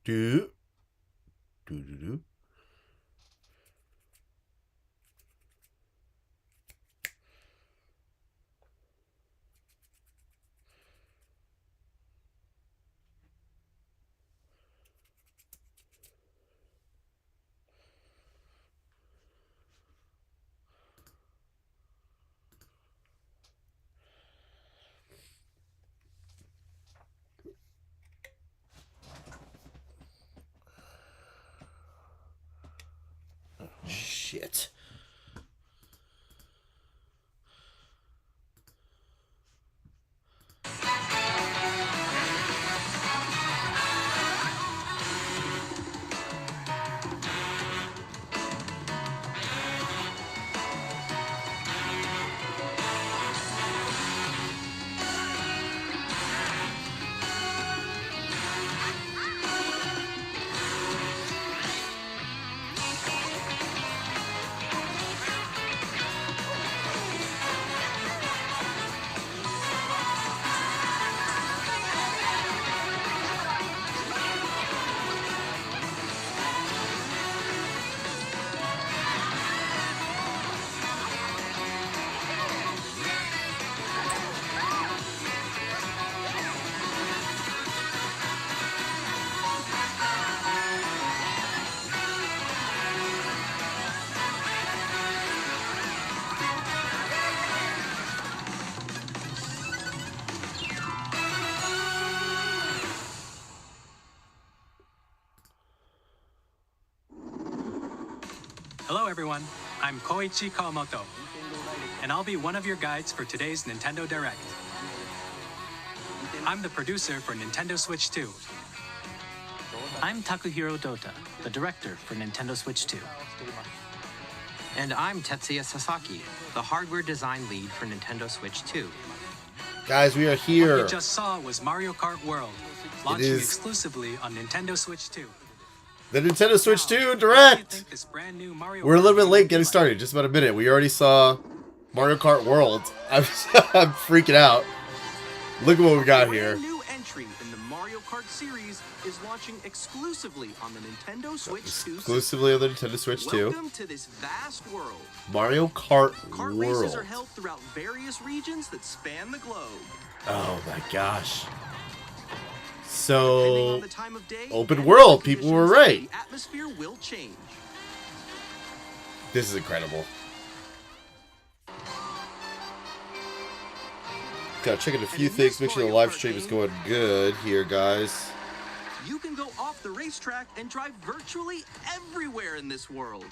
Do do do do. Shit. Hello everyone, I'm Koichi Kawamoto, and I'll be one of your guides for today's Nintendo Direct. I'm the producer for Nintendo Switch 2. I'm Takuhiro Dota, the director for Nintendo Switch 2. And I'm Tetsuya Sasaki, the hardware design lead for Nintendo Switch 2. Guys, we are What here. you just saw was Mario Kart World, launching exclusively on Nintendo Switch 2. The Nintendo Switch 2 What do you Direct. think this brand new Mario We're a little Kart bit late game getting will be started. Just about a minute. We already saw Mario Kart World. I'm freaking out. Look at what we got here. A new entry in the Mario Kart series is launching exclusively on the Nintendo Switch 2 Exclusively on the Nintendo Switch 2. Welcome to this vast world. Mario Kart Kart races are World. held throughout various regions that span the globe. Oh my gosh. Depending on So, the time of day open and world, weather people were conditions, right. The atmosphere will change. this is incredible. Gotta check in a few in things. this Make sure the Mario live Kart stream is game- going good here, guys. You can go off the racetrack and drive virtually everywhere in this world.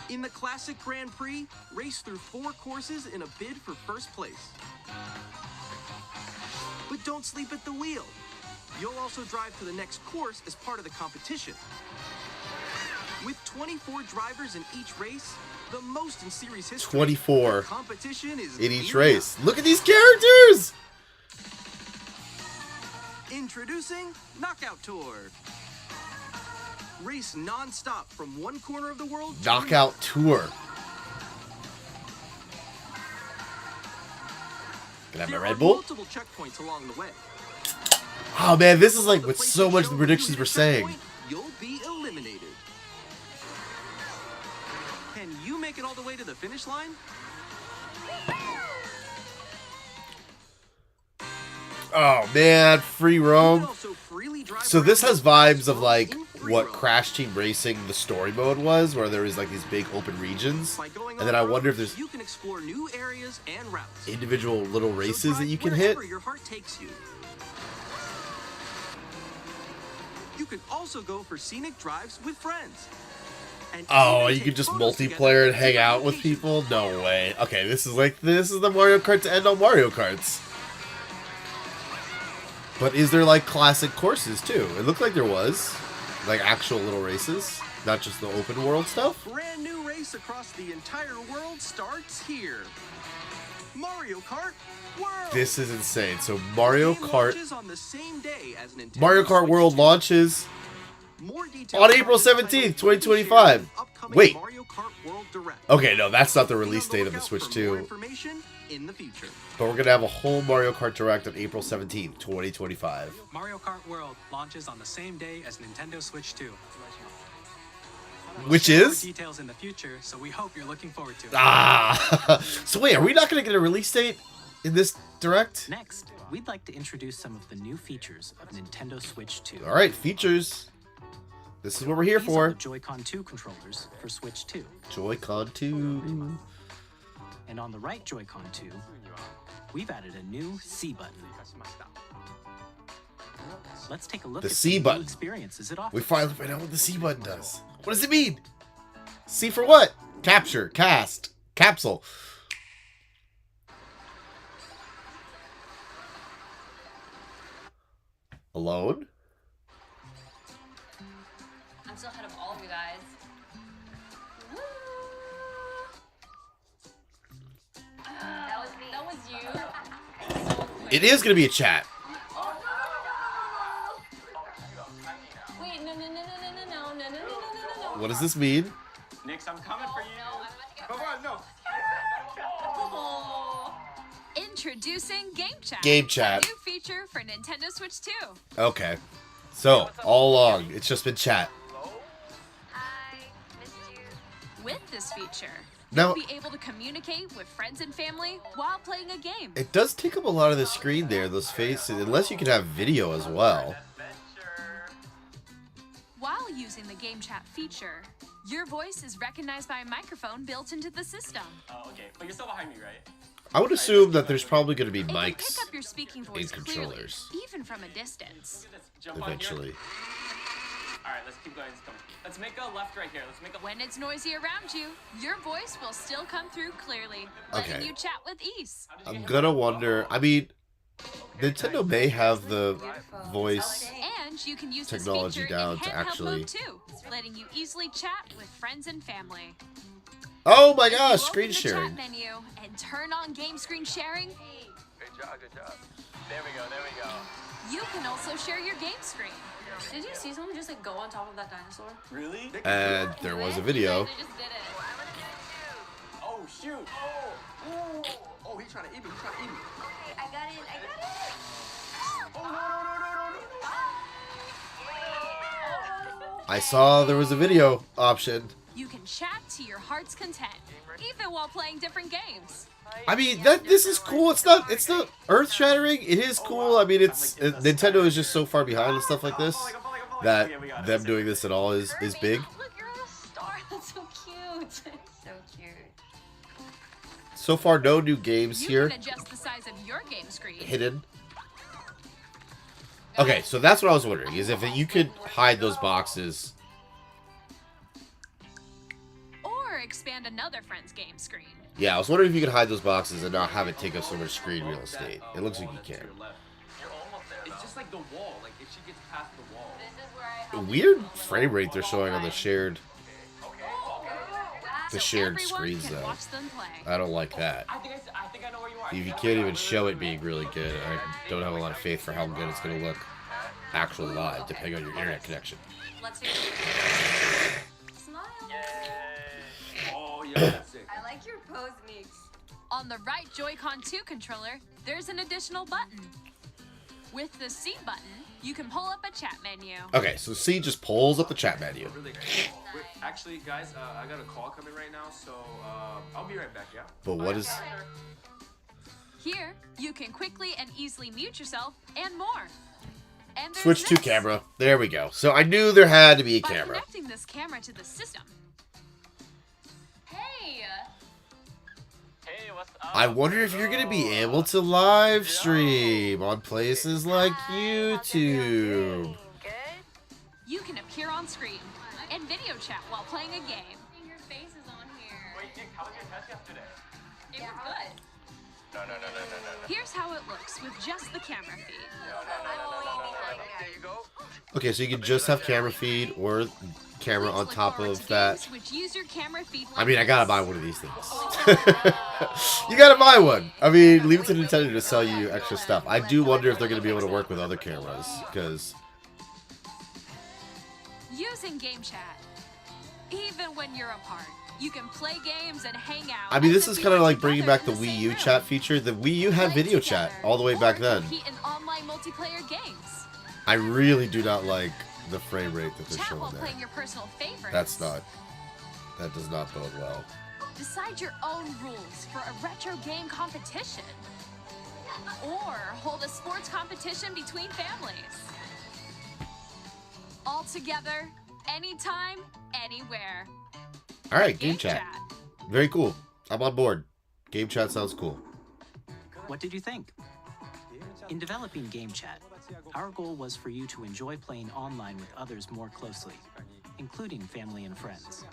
In the Classic Grand Prix, race through 4 courses in a bid for first place. But don't sleep at the wheel. You'll also drive to the next course as part of the competition. With 24 drivers in each race, the most in series history, 24 the competition is in each gearing race. Look at these characters! up. Introducing Knockout Tour. Race non-stop from one corner of the world to Knockout Tour. Can I have my There Red are Bull? multiple checkpoints along the way. Oh man, this is like The with place so to much show the that predictions you hit were a saying. checkpoint, you'll be eliminated. Can you make it all the way to the finish line? Oh man, free You can roam. also freely drive So this around has the vibes of world like in free what roam. Crash Team Racing the story mode was, where there was like these big open regions, By going and then I off-road, wonder if there's you can explore new areas and routes. individual little So races that drive you can hit. wherever your heart takes you. You can also go for scenic drives with friends. And Oh, even you take could just photos together multiplayer and at hang different out with locations. people? No way. Okay, this is the Mario Kart to end on Mario Karts. But is there like classic courses too? It looked like there was. Like actual little races, not just the open world stuff. Brand new race across the entire world starts here. Mario Kart World. This is insane. So Mario Game Kart launches on the same day as Nintendo Mario Kart Switch World 2. launches More details On about April this title 17th, will be 2025. shared in the upcoming Wait. Mario Kart World Direct. Okay, no, that's not the Be on release date of the lookout Switch for more 2. information in the future. But we're going to have a whole Mario Kart Direct on April 17th, 2025. Mario Kart World launches on the same day as Nintendo Switch 2. We'll Which share more is? details in the future, so we hope you're looking forward to it. Ah! So wait, are we not going to get a release date in this Direct? Next, we'd like to introduce some of the new features of Nintendo Switch 2. All right, features. This is what we're here These are for. the Joy-Con 2 controllers for Switch 2. Joy-Con 2. And on the right Joy-Con 2, we've added a new C button. Let's take a look The at C some new button. experiences it We offers. finally find out what the C button does. What does it mean? C for what? Capture, cast, capsule. Alone? I'm still ahead of all of you guys. Woo! That was me. That was you. So quick. It is going to be a chat. Wait, no. What does this mean? Nix, I'm coming for you. No, I'm about to get Come on, no. Oh. Introducing Game Chat. Game Chat. A new feature for Nintendo Switch 2. Okay. So, all along, it's just been chat. I missed you. With this feature, Now, you'll be able to communicate with friends and family while playing a game. it does take up a lot of the screen there, those faces, unless you can have video as well. While using the Game Chat feature, your voice is recognized by a microphone built into the system. Oh, okay. But you're still behind me, right? I would assume that there's probably going to be It can mics pick up your speaking voice and clearly, controllers even from a distance. Let's jump on eventually. here. All right, let's keep going. Let's make a left right here. Let's make a. When it's noisy around you, your voice will still come through clearly, letting Okay. you chat with ease. I'm gonna wonder. I mean, Nintendo may have the voice. And you can use Technology this feature down in to handheld actually- mode too, letting you easily chat with friends and family. Oh my If you gosh, open screen the sharing. Chat menu and turn on game screen sharing, Good job. There we go. you can also share your game screen. Did you see someone just like go on top of that dinosaur? Really? And there was a video. They just did it. Oh shoot! Oh, he's trying to eat me. Okay, I got it. Oh no! I saw there was a video option. You can chat to your heart's content, even while playing different games. I mean, this is cool. It's not earth shattering. It is cool. I mean, Nintendo is just so far behind and stuff like this that them doing this at all is big. Look, you're on a star. That's so cute. So cute. So far, no new games You here can adjust the size of your game screen. hidden. Okay, so that's what I was wondering, is if you could hide those boxes. Or expand another friend's game screen. Yeah, I was wondering if you could hide those boxes and not have it take up so much screen real estate. It looks like you can. You're almost there. It's just like the wall. Like if she gets past the wall. This is where I help Weird frame rate they're showing on the shared So shared everyone screens can though. watch them play. I don't like that. I think I know where you are. If you can't even show it being really good, I don't have a lot of faith for how good it's going to look actual live, depending on your internet connection. Let's do it. Smile. Oh yeah, that's it. I like your pose, Meeks. On the right Joy-Con 2 controller, there's an additional button. With the C button, you can pull up a chat menu. Okay, so C just pulls up the chat menu. Really cool. Wait, actually, guys, I got a call coming right now, so I'll be right back, yeah? But what is... Here, you can quickly and easily mute yourself and more. And there's Switch to this. camera. There we go. So I knew there had to be a By camera. connecting this camera to the system, Hey. Hey, what's up? I wonder if you're going to be able to live stream on places like YouTube. you can appear on screen and video chat while playing a game. Your face is on here. Wait, Nick, how was your test yesterday? It was good. No. Here's how it looks with just the camera feed. There you go. Okay, so you can just have camera feed or camera Please on look top forward of to that. games which use your camera feed I like mean, I gotta this. buy one of these things. You gotta buy one. I mean, leave it to Nintendo to sell you extra stuff. I do wonder if they're gonna be able to work with other cameras, because using Game Chat. Even when you're apart, you can play games and hang out. I mean, this as is if kind of you were like bringing together back the in Wii same U room. chat feature. The Wii U had Play video chat together, all the way back or then. compete in online multiplayer games. I really do not like the frame rate that they're Chat showing while there. playing your personal favorites. That does not bode well. Decide your own rules for a retro game competition. Or hold a sports competition between families. All together, anytime, anywhere. All right, game chat. Very cool. I'm on board. Game chat sounds cool. What did you think? In developing Game Chat, our goal was for you to enjoy playing online with others more closely, including family and friends.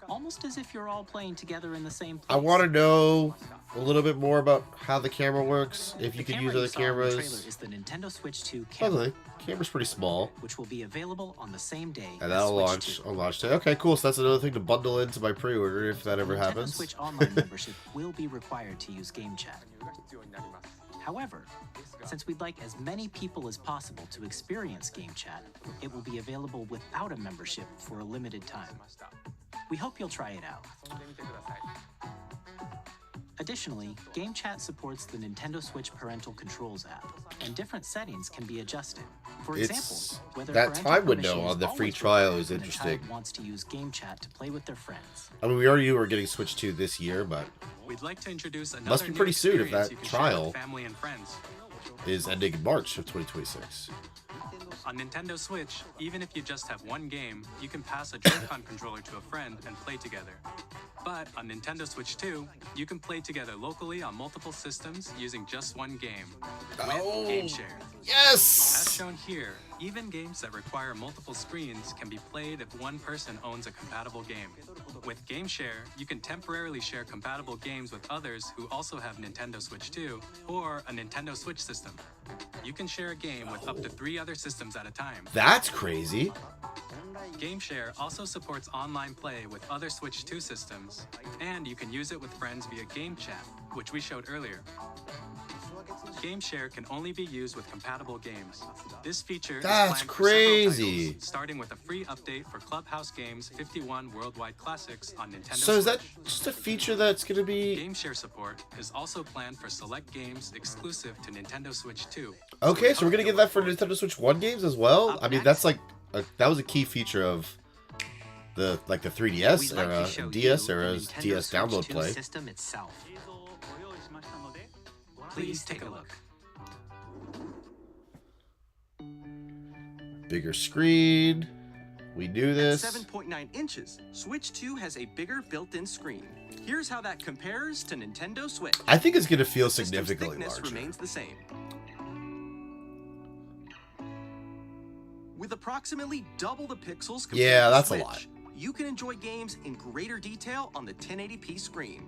Almost as if you're all playing together in the same place. I want to know a little bit more about how the camera works. If you could use other The cameras. trailer is the Nintendo Switch 2 camera, Okay, camera's pretty small. which will be available on the same day And as that'll Switch launch 2. on launch day. Okay, cool. So that's another thing to bundle into my pre-order if that ever Nintendo happens. Switch Online membership will be required to use Game Chat. However, since we'd like as many people as possible to experience Game Chat, it will be available without a membership for a limited time. We hope you'll try it out. Additionally, Game Chat supports the Nintendo Switch Parental Controls app, and different settings can be adjusted. For example, It's whether that parental time window permission on the free always trial required is when a child interesting. wants to use Game Chat to play with their friends. I mean, we already were getting Switch 2 this year, but We'd like to introduce another Must be new pretty soon if experience that you can share trial with family and friends. is ending in March of 2026. On Nintendo Switch, even if you just have one game, you can pass a Joy-Con controller to a friend and play together. But on Nintendo Switch 2, you can play together locally on multiple systems using just one game with Game Share. As Yes! shown here, even games that require multiple screens can be played if one person owns a compatible game. With Game Share, you can temporarily share compatible games with others who also have Nintendo Switch 2 or a Nintendo Switch system. You can share a game with up to 3 other systems at a time. That's crazy. Game Share also supports online play with other Switch 2 systems, and you can use it with friends via Game Chat, which we showed earlier. Game Share can only be used with compatible games. This feature That's is planned for several crazy. titles, starting with a free update for Clubhouse Games 51 Worldwide Classics on Nintendo So is that Switch. just a feature that's going to be... Game Share support is also planned for select games exclusive to Nintendo Switch 2. Okay, so we're going to get that for Nintendo Switch 1 games as well? Up I mean, next- that's like... that was a key feature of the 3DS We'd like era, to show DS you the era's Nintendo DS Switch download 2 play. system itself. Please take a look. Bigger screen. We knew At this. 7.9 inches, Switch 2 has a bigger built-in screen. Here's how that compares to Nintendo Switch. I think it's going to feel The system's significantly thickness larger. remains the same. With approximately double the pixels compared Yeah, to that's a Switch, lot. you can enjoy games in greater detail on the 1080p screen.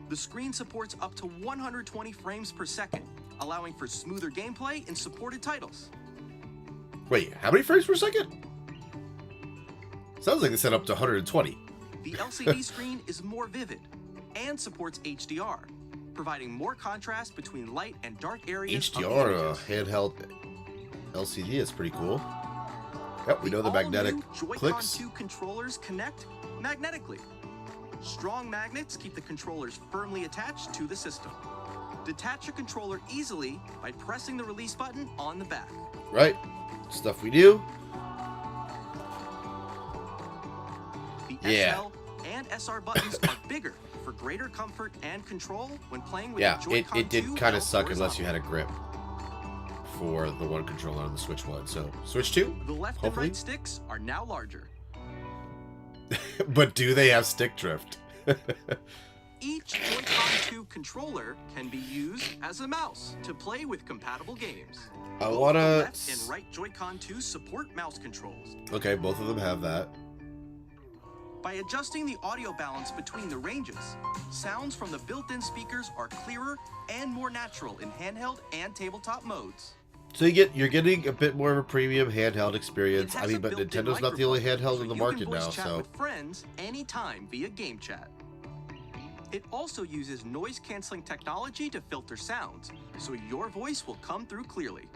The screen supports up to 120 frames per second, allowing for smoother gameplay in supported titles. Wait, how many frames per second? Sounds like they set up to 120. The LCD screen is more vivid and supports HDR, providing more contrast between light and dark areas. of the HDR, images. handheld LCD, is pretty cool. Yep, we know the all-new magnetic Joy-Con clicks. 2 controllers connect magnetically. Strong magnets keep the controllers firmly attached to the system. Detach a controller easily by pressing the release button on the back. Right, stuff we do. The Yeah. SL and SR buttons are bigger for greater comfort and control when playing with Yeah, the Joy-Con it did 2 kind of held suck unless you horizontal. had a grip for the one controller on the Switch 1. So, Switch 2, The left hopefully. and right sticks are now larger. But do they have stick drift? Each Joy-Con 2 controller can be used as a mouse to play with compatible games. I Both wanna... the left and right Joy-Con 2 support mouse controls. Okay, both of them have that. By adjusting the audio balance between the ranges, sounds from the built-in speakers are clearer and more natural in handheld and tabletop modes. So you're getting a bit more of a premium handheld experience. It I has mean, a but built-in Nintendo's not the only microphone, handheld so in the you market can voice now, chat so... with friends anytime via Game Chat. It also uses noise-canceling technology to filter sounds, so your voice will come through clearly.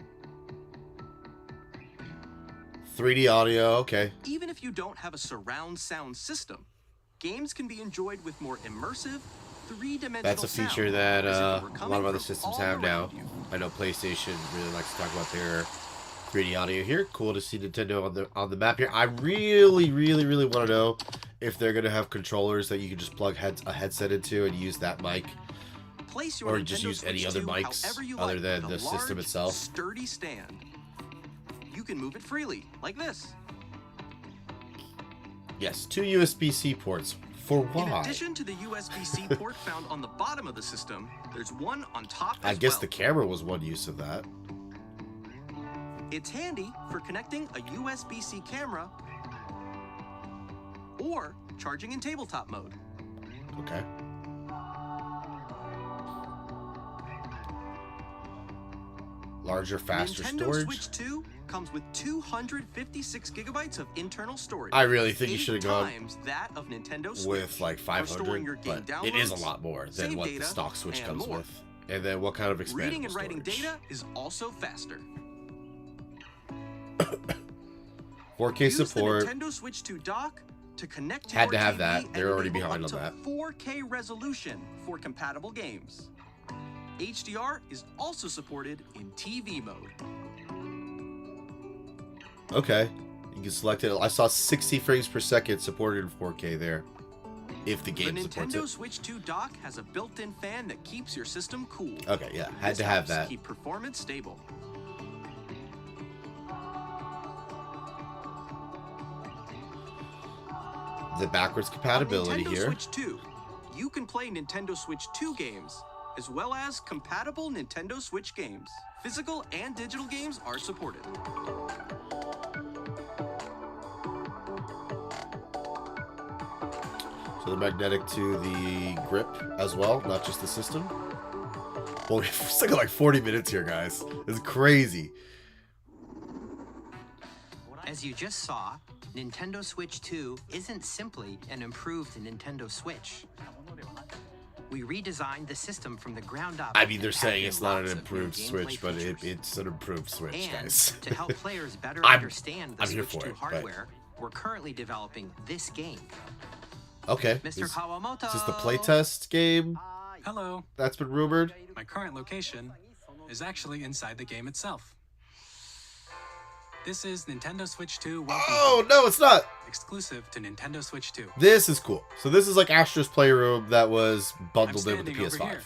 3D audio, okay. Even if you don't have a surround sound system, games can be enjoyed with more immersive, three-dimensional That's a feature sound, that as if a it were lot coming of other from systems all have now. around you. I know PlayStation really likes to talk about their 3D audio here. Cool to see Nintendo on the map here. I really want to know if they're gonna have controllers that you can just plug a headset into and use that mic, Place your or Nintendo just use Switch any other 2 mics however you other like, than with the a system large, itself. sturdy stand. You can move it freely, like this. Yes, 2 USB-C ports. For In why? addition to the USB-C port found on the bottom of the system, there's one on top I as guess well. the camera was one use of that. It's handy for connecting a USB-C camera or charging in tabletop mode. Okay. Larger, faster Nintendo storage. Switch 2 comes with 256 gigabytes of internal storage. I really think you should have 8 gone times that of Nintendo Switch. with like For storing 500, your game but it is a downloads, lot more than save what the data, stock Switch and comes more. with. And then what kind of expandable Reading and writing storage? data is also faster. 4K Use support. the Nintendo Switch 2 dock to connect to Had your to have TV that. and They're already enable behind up on to that. 4K resolution for compatible games. HDR is also supported in TV mode. Okay. You can select it. I saw 60 frames per second supported in 4K there. If the game The supports Nintendo it. Switch 2 dock has a built-in fan that keeps your system cool. Okay, yeah. Had This to have helps that. keep performance stable. The backwards compatibility On Nintendo here. Switch 2, you can play Nintendo Switch 2 games, as well as compatible Nintendo Switch games. Physical and digital games are supported. So they're magnetic to the grip as well, not just the system. Well, we're stuck at like 40 minutes here, guys. It's crazy. As you just saw, Nintendo Switch 2 isn't simply an improved Nintendo Switch. We redesigned the system from the ground up. I mean, they're and saying added it's not an lots of new improved gameplay Switch, but features. it's an improved Switch, And guys. to help players better I'm understand the here Switch for 2 it, but- hardware, we're currently developing this game. Okay. Mr. Kawamoto! Is this the playtest game Hello. that's been rumored? My current location is actually inside the game itself. This is Nintendo Switch 2 Welcome Oh, no, it's not. exclusive to Nintendo Switch 2. This is cool. So this is like Astro's Playroom that was bundled in with the standing over PS5. here.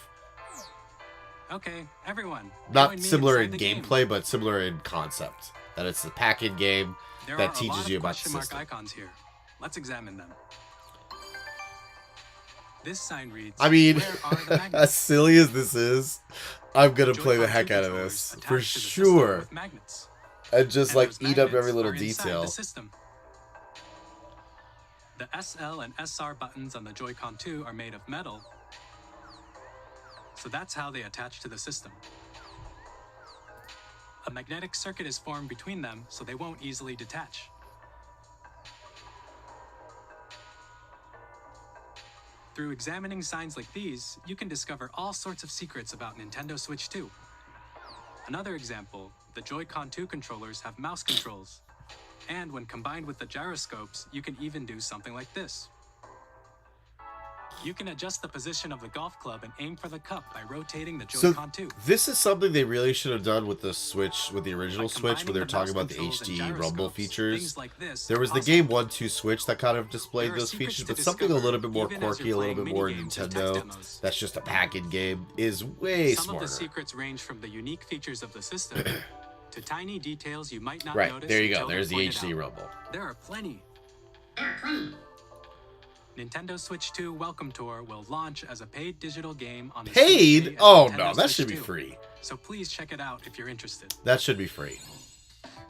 Okay, everyone. Not join me similar in inside the game. gameplay, but similar in concept. That it's a pack-in game There that are teaches a lot you of about the question mark system. icons here. Let's examine them. This sign reads, I mean, where are the magnets? as silly as this is, I'm gonna Joy-Con play the 2 heck out of controllers this attached for to the system sure, with magnets. and just And like those eat up every magnets little are inside detail. the system. The SL and SR buttons on the Joy-Con 2 are made of metal, so that's how they attach to the system. A magnetic circuit is formed between them, so they won't easily detach. Through examining signs like these, you can discover all sorts of secrets about Nintendo Switch 2. Another example, the Joy-Con 2 controllers have mouse controls. And when combined with the gyroscopes, you can even do something like this. You can adjust the position of the golf club and aim for the cup by rotating the So Joy-Con 2. this is something they really should have done with the Switch, with the original By Switch, when they were combining talking about the mouse controls and HD Rumble gyroscopes, features. things like this There are was the possible. Game 1-2 Switch that kind of displayed There are those secrets features, to but something a discover, little bit more even as quirky, you're a little bit playing more mini-games or text Nintendo. demos. That's just a pack-in game. Is way Some smarter. of the secrets range from the unique features of the system to tiny details you might not Right, notice there you until go. There's the they're pointed HD out. Rumble. There are plenty. Nintendo Switch 2 Welcome Tour will launch as a paid digital game on the same day Paid? as Oh Nintendo no, that Switch should be 2. free. So please check it out if you're interested. That should be free.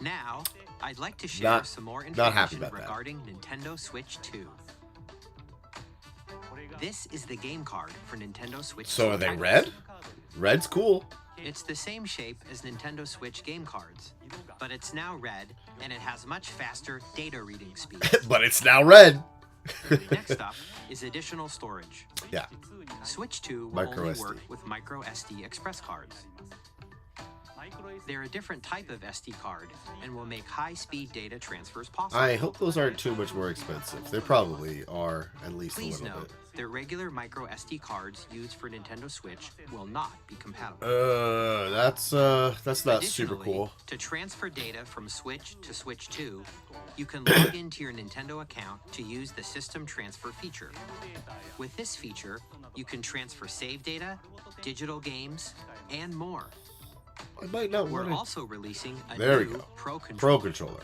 Now, I'd like to share Not- some more not happy information about that. regarding Nintendo Switch 2. This is the game card for Nintendo Switch 2. So are they titles. red? Red's cool. It's the same shape as Nintendo Switch game cards, but it's now red and it has much faster data reading speed. But it's now red. Next up is additional storage. Yeah. Switch 2 will Micro only SD. work with micro SD express cards. They're a different type of SD card and will make high-speed data transfers possible. I hope those aren't too much more expensive. They probably are, at least Please a little note bit. that regular micro SD cards used for Nintendo Switch will not be compatible. That's not super Additionally, cool. to transfer data from Switch to Switch 2, you can log into your Nintendo account to use the System Transfer feature. With this feature, you can transfer save data, digital games, and more. I might not We're want to. also releasing a There we new go. Pro Controller. Pro controller.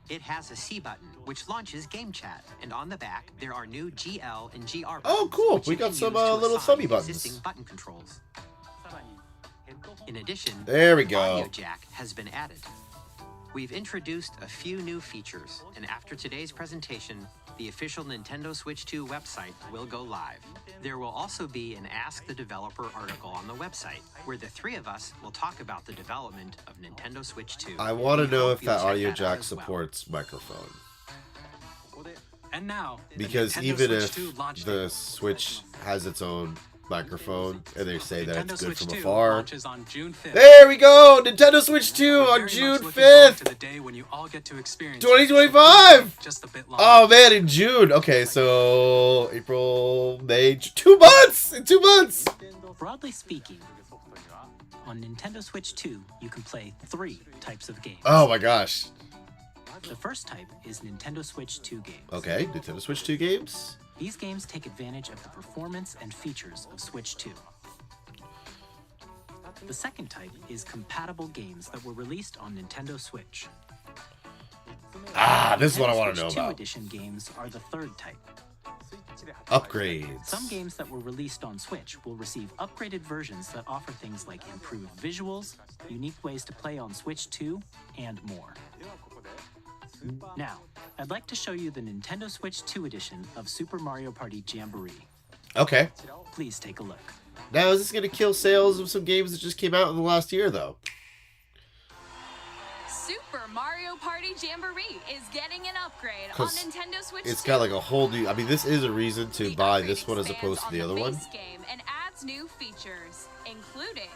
It has a C button, which launches Game Chat, and on the back there are new GL and GR buttons. Oh, cool. which We you got can some, use to little assign thumby buttons. existing button controls. In addition, There we go. audio jack has been added. We've introduced a few new features, and after today's presentation, the official Nintendo Switch 2 website will go live. There will also be an Ask the Developer article on the website, where the three of us will talk about the development of Nintendo Switch 2. I want to We know hope if you'll that check audio out jack as well. supports microphone. And now, the Because Nintendo even Switch if 2 launch the Switch has its own microphone and they say that Nintendo it's good Switch from 2 afar. launches on June 5th. There we go! Nintendo Switch 2 We're on very June much looking forward to 5th! the day when you all get to experience 2025! just a bit longer. Oh man, in June. Okay, so April, May, 2 months! In 2 months! Broadly speaking, on Nintendo Switch 2, you can play 3 types of games. Oh my gosh. The first type is Nintendo Switch 2 games. Okay, Nintendo Switch 2 games. These games take advantage of the performance and features of Switch 2. The second type is compatible games that were released on Nintendo Switch. Ah, this is what I Nintendo want to know Switch 2 about. edition games are the third type. Upgrades. Some games that were released on Switch will receive upgraded versions that offer things like improved visuals, unique ways to play on Switch 2, and more. Now, I'd like to show you the Nintendo Switch 2 edition of Super Mario Party Jamboree. Okay. Please take a look. Now, is this going to kill sales of some games that just came out in the last year, though? Super Mario Party Jamboree is getting an upgrade on 'Cause Nintendo Switch It's 2. got like a whole new... I mean, this is a reason to The buy upgrade this one as expands opposed to on the other one. base game and adds new features, including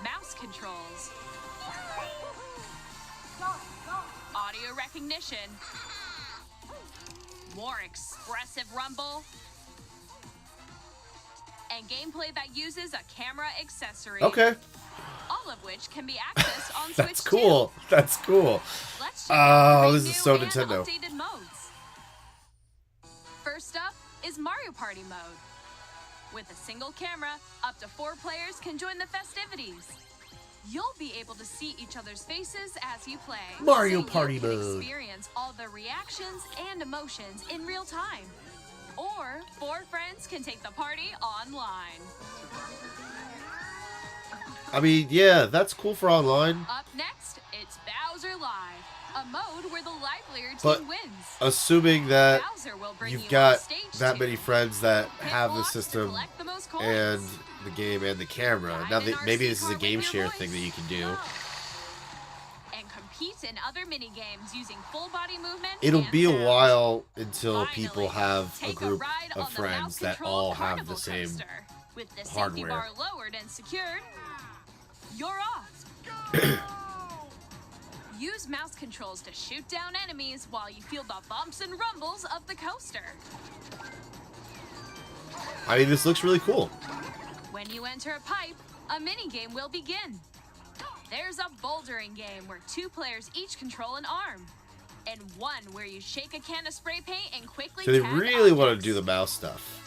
mouse controls, audio recognition, more expressive rumble, and gameplay that uses a camera accessory. Okay. All of which can be accessed on Switch That's cool. 2. That's cool. Let's check out Oh, the this is new so and Nintendo. updated modes. First up is Mario Party mode. With a single camera, up to 4 players can join the festivities. You'll be able to see each other's faces as you play. Mario so Party you can mode. experience all the reactions and emotions in real time. Or 4 friends can take the party online. I mean, yeah, that's cool for online. Up next, it's Bowser Live, a mode where the livelier team But wins. assuming that Bowser will bring you've you got on stage that too. many friends that Hit have the blocks to system collect the most coins. and the game and the camera. Ride Now, in that maybe RC this is a car game with your share voice. thing that you can do. And compete in other mini games using full body movement. It'll and be a sound. while until Finally, people have a take group ride of on the friends that mouse-controlled all have carnival the same. coaster. With the safety hardware. bar lowered and secured, you're off. Use mouse controls to shoot down enemies while you feel the bumps and rumbles of the coaster. I mean, this looks really cool. When you enter a pipe, a mini game will begin. There's a bouldering game where 2 players each control an arm, and one where you shake a can of spray paint and quickly So they tag really want to objects. do the mouse stuff.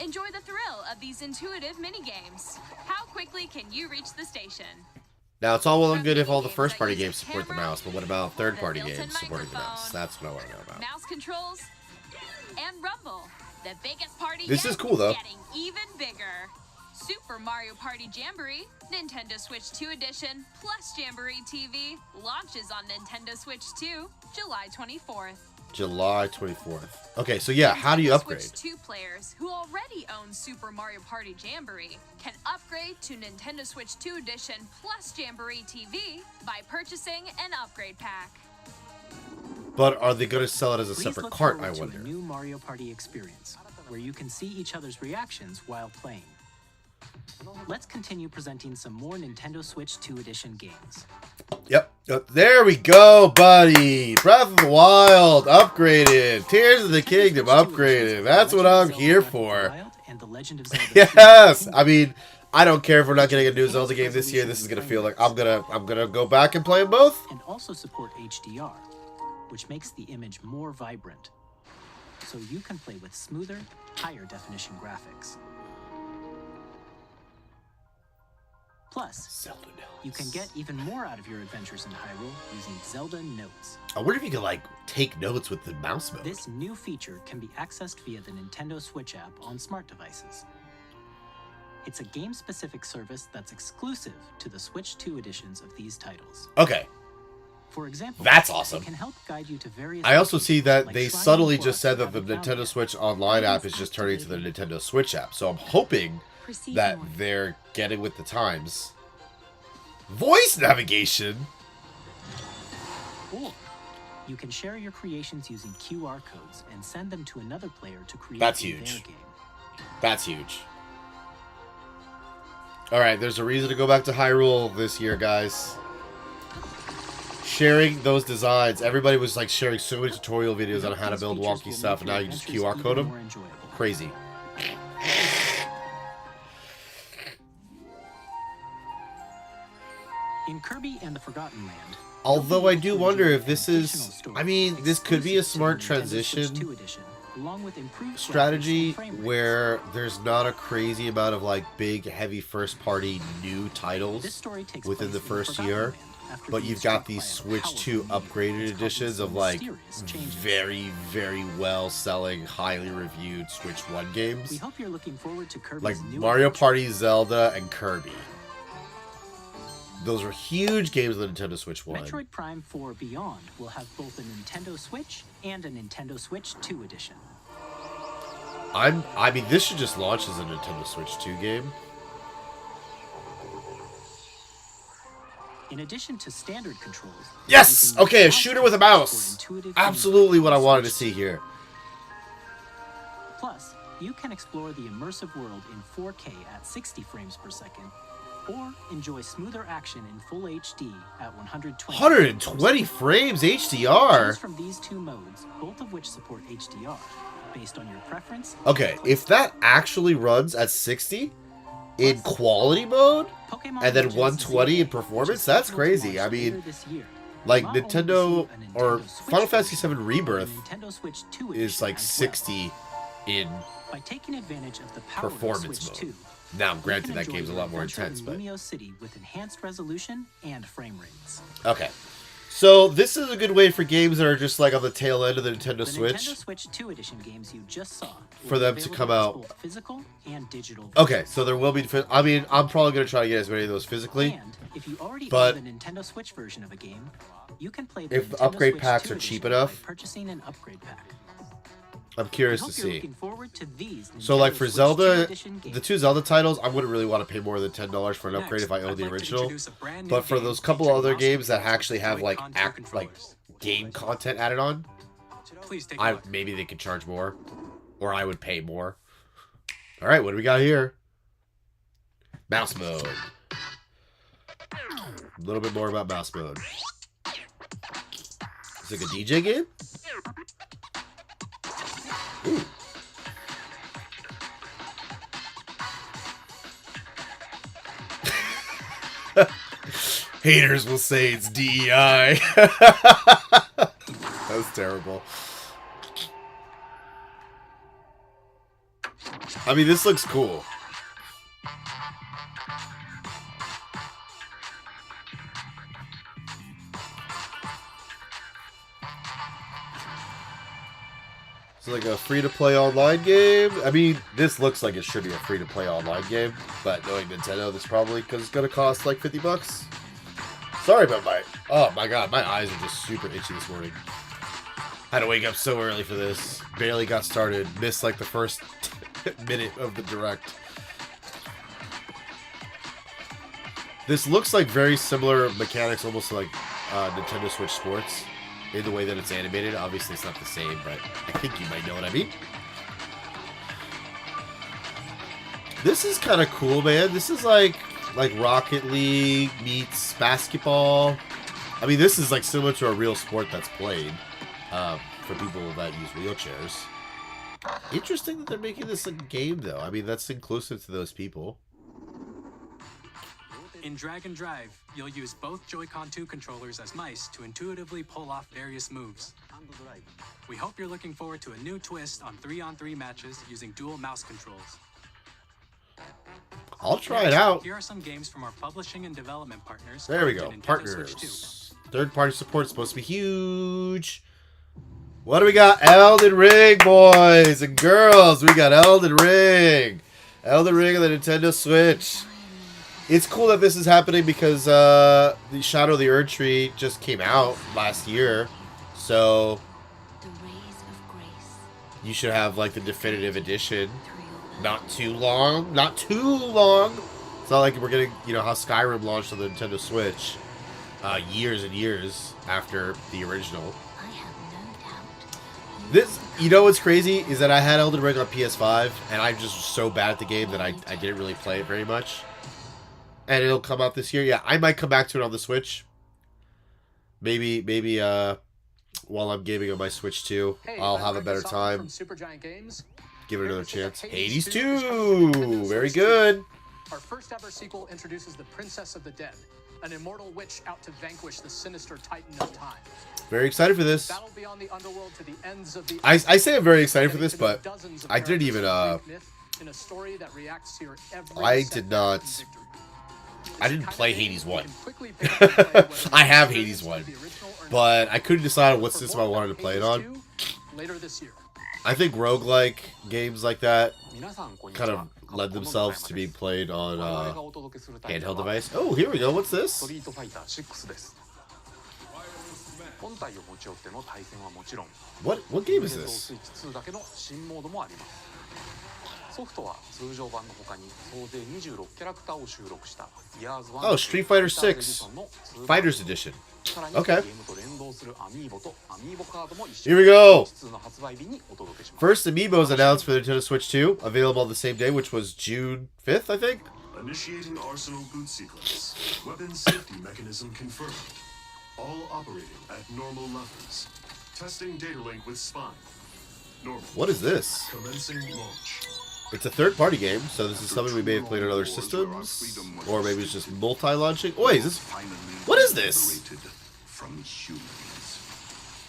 Enjoy the thrill of these intuitive mini games. How quickly can you reach the station? Now, it's all well and From good if all the mini games first-party that use games a support the camera, mouse, but what about third-party the built-in games supporting the mouse? microphone, That's what I want to know about. Mouse controls, and rumble. The biggest party This yet is cool, though. Getting even bigger. Super Mario Party Jamboree, Nintendo Switch 2 Edition, plus Jamboree TV, launches on Nintendo Switch 2, July 24th. July 24th. Okay, so yeah, how do you Nintendo upgrade? Switch 2 players who already own Super Mario Party Jamboree can upgrade to Nintendo Switch 2 Edition plus Jamboree TV by purchasing an upgrade pack. But are they going to sell it as a Please separate look cart, I forward wonder? to a new Mario Party experience, where you can see each other's reactions while playing. Let's continue presenting some more Nintendo Switch 2 Edition games. Yep. There we go, buddy. Breath of the Wild upgraded. Tears of the Kingdom upgraded. That's what I'm here for. Yes. I mean, I don't care if we're not getting a new Zelda game this year. This is gonna feel like I'm gonna go back and play them both. And also support HDR, which makes the image more vibrant, so you can play with smoother, higher definition graphics. Plus, Zelda Notes. you can get even more out of your adventures in Hyrule using Zelda Notes. I wonder if you could like take notes with the mouse mode. This new feature can be accessed via the Nintendo Switch app on smart devices. It's a game-specific service that's exclusive to the Switch 2 editions of these titles. Okay. For example, That's awesome. it can help guide you to various I also see that like they Shrine subtly Forest just said that the Rabbit Valley. Nintendo Switch Online app is just turning to the Nintendo Switch app. So I'm hoping that they're getting with the times. Voice navigation? Or you can share your creations using QR codes and send them to another player to create That's in huge. their game. That's huge. Alright, there's a reason to go back to Hyrule this year, guys. Sharing those designs. Everybody was like sharing so many tutorial videos on how to build wonky stuff, and now you just QR code them. Crazy. In Kirby and the Forgotten Land. Although I do wonder if this is... I mean, this could be a smart transition strategy where there's not a crazy amount of like big, heavy first-party new titles within the first year. But you've got these Switch 2 upgraded editions of like very, very well-selling, highly reviewed Switch 1 games. We hope you're looking forward to Kirby's Like new Mario adventure. Party, Zelda, and Kirby. Those were huge games on the Nintendo Switch 1. Metroid Prime 4 Beyond will have both a Nintendo Switch and a Nintendo Switch 2 edition. I mean, this should just launch as a Nintendo Switch 2 game. In addition to standard controls, Yes! you can Okay, a use shooter with a for mouse! intuitive Absolutely what I gameplay. wanted to see here. Plus, you can explore the immersive world in 4K at 60 frames per second, or enjoy smoother action in full HD at 120. 120 frames HDR? Choose from these two modes, both of which support HDR, based on your preference. Okay, if that actually runs at 60 in quality mode, Pokemon and then Legends 120 in ZA, performance, which is that's scheduled to crazy. launch I mean, later this year, like will not only Nintendo receive a or Nintendo Switch Final Fantasy version, VII Rebirth but a Nintendo Switch 2 is like edition as 60 in well. By taking advantage of the power performance of Switch mode. 2, Now, you granted, can that enjoy game's a your lot more adventure intense, in but... Lumio City with enhanced resolution and frame rates. Okay. So, this is a good way for games that are just like on the tail end of the Nintendo The Switch. Nintendo Switch 2 edition games you just saw will For be them to available come as out. both physical and digital. Okay, so there will be... I mean, I'm probably going to try to get as many of those physically. And if you already but own the Nintendo Switch version of a game, you can play the if the Nintendo upgrade Switch packs 2 are cheap edition enough, by purchasing an upgrade pack. I'm curious We to hope you're see. looking forward to these So, like, Nintendo for Switch 2 Zelda, edition the games. two Zelda titles, I wouldn't really want to pay more than $10 for an upgrade Next, if I own I'd the like to original. introduce a brand new But for game those couple featuring other mouse games that controls actually have, like, Joy-Con like controllers. game content added on, Please take a look. maybe they could charge more. Or I would pay more. Alright, what do we got here? Mouse mode. A little bit more about mouse mode. It's like a DJ game? Ooh. Haters will say it's DEI. That was terrible. I mean, this looks cool. It's like a free-to-play online game. I mean, this looks like it should be a free-to-play online game, but knowing Nintendo, this probably because it's gonna cost like $50. Sorry about my... Oh my god, my eyes are just super itchy this morning. Had to wake up so early for this. Barely got started. Missed like the first minute of the direct. This looks like very similar mechanics, almost like Nintendo Switch Sports. in the way that it's animated. Obviously, it's not the same, but I think you might know what I mean. This is kind of cool, man. This is like Rocket League meets basketball. I mean, this is like similar to a real sport that's played for people that use wheelchairs. Interesting that they're making this a game, though. I mean, that's inclusive to those people. In Drag and Drive, you'll use both Joy-Con 2 controllers as mice to intuitively pull off various moves. We hope you're looking forward to a new twist on 3-on-3 matches using dual mouse controls. I'll try it out. Here are some games from our publishing and development partners. There we go. Nintendo Switch 2. Partners. Third-party support is supposed to be huge. What do we got? Elden Ring, boys and girls. We got Elden Ring. Elden Ring on the Nintendo Switch. It's cool that this is happening because the Shadow of the Erd Tree just came out last year. So you should have like the definitive edition. Not too long. Not too long. It's not like we're getting, you know, how Skyrim launched on the Nintendo Switch years and years after the original. This, you know what's crazy is that I had Elden Ring on PS5 and I'm just so bad at the game that I didn't really play it very much. And it'll come out this year. Yeah, I might come back to it on the Switch. Maybe while I'm gaming on my Switch too, I'll have a better time. Give it another chance. Hades 2! Very good. Our first ever sequel introduces the Princess of the Dead, an immortal witch out to vanquish the sinister Titan of Time. Very excited for this. Battle beyond the underworld to the ends of the I say I'm very excited for this, but I didn't even in a story that reacts to your every I did not victory. I didn't play Hades 1. I have Hades 1. But I couldn't decide what system I wanted to play it on. Later this year. I think roguelike games like that kind of led themselves to be played on handheld device. Oh, here we go. What's this? What game is this? Oh, Street Fighter 6 Fighters Edition. Okay. Here we go. First amiibos announced for the Nintendo Switch 2, available on the same day, which was June 5th, I think. Initiating Arsenal boot sequence. Weapon safety mechanism confirmed. All operating at normal levels. Testing data link with spine. Normal. What is this? Commencing launch. It's a third-party game, so this is something we may have played on other systems, or maybe it's just multi-launching. Oh, wait, is this? What is this?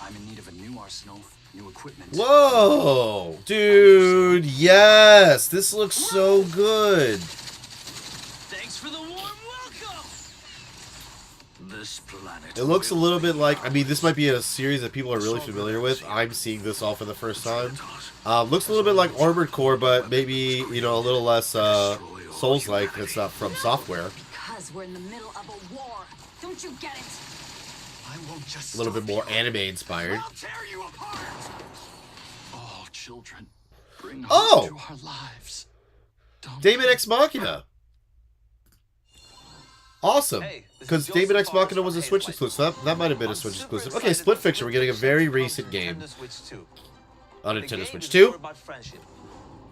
I'm in need of a new arsenal, new equipment. Whoa, dude! Yes, this looks so good. Thanks for the warm welcome. This planet. It looks a little bit like, I mean, this might be a series that people are really familiar with. I'm seeing this all for the first time. Looks a little bit like Armored Core, but maybe, you know, a little less Souls-like. That's not From Software. Because we're in the middle of a war. Don't you get it? I won't just A little bit more anime-inspired. I'll tear you apart. All children, bring Oh! hope to our lives. Daemon X Machina. Awesome. Because Daemon X Machina was a Switch exclusive. That might have been a Switch exclusive. Okay, Split Fiction. We're getting a very recent game on Nintendo Switch 2.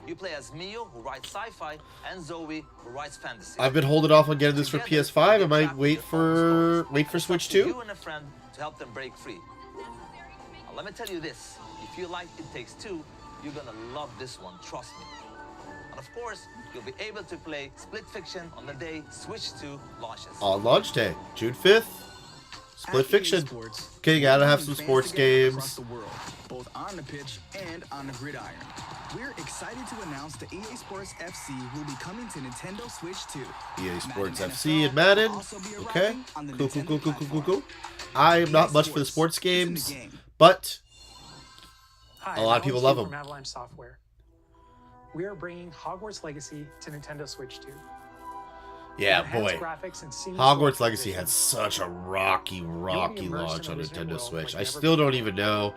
You play as Mio, who writes sci-fi, and Zoe, who writes fantasy. I've been holding off on getting this for PS5. I might wait for Switch 2. You and a friend to help them break free. Now, let me tell you this: if you like It Takes Two, you're gonna love this one. Trust me. And of course, you'll be able to play Split Fiction on the day Switch 2 launches. On launch day, June 5th. Split Fiction. Okay, you gotta have some sports games. Both on the pitch and on the gridiron. We're excited to announce the EA Sports FC will be coming to Nintendo Switch 2. EA Sports FC and Madden. Okay. Cool. I am not much for the sports games, but a lot of people love them. From Avalanche Software. We are bringing Hogwarts Legacy to Nintendo Switch 2. Yeah, boy. Hogwarts Legacy had such a rocky launch on Nintendo Switch. I still don't even know.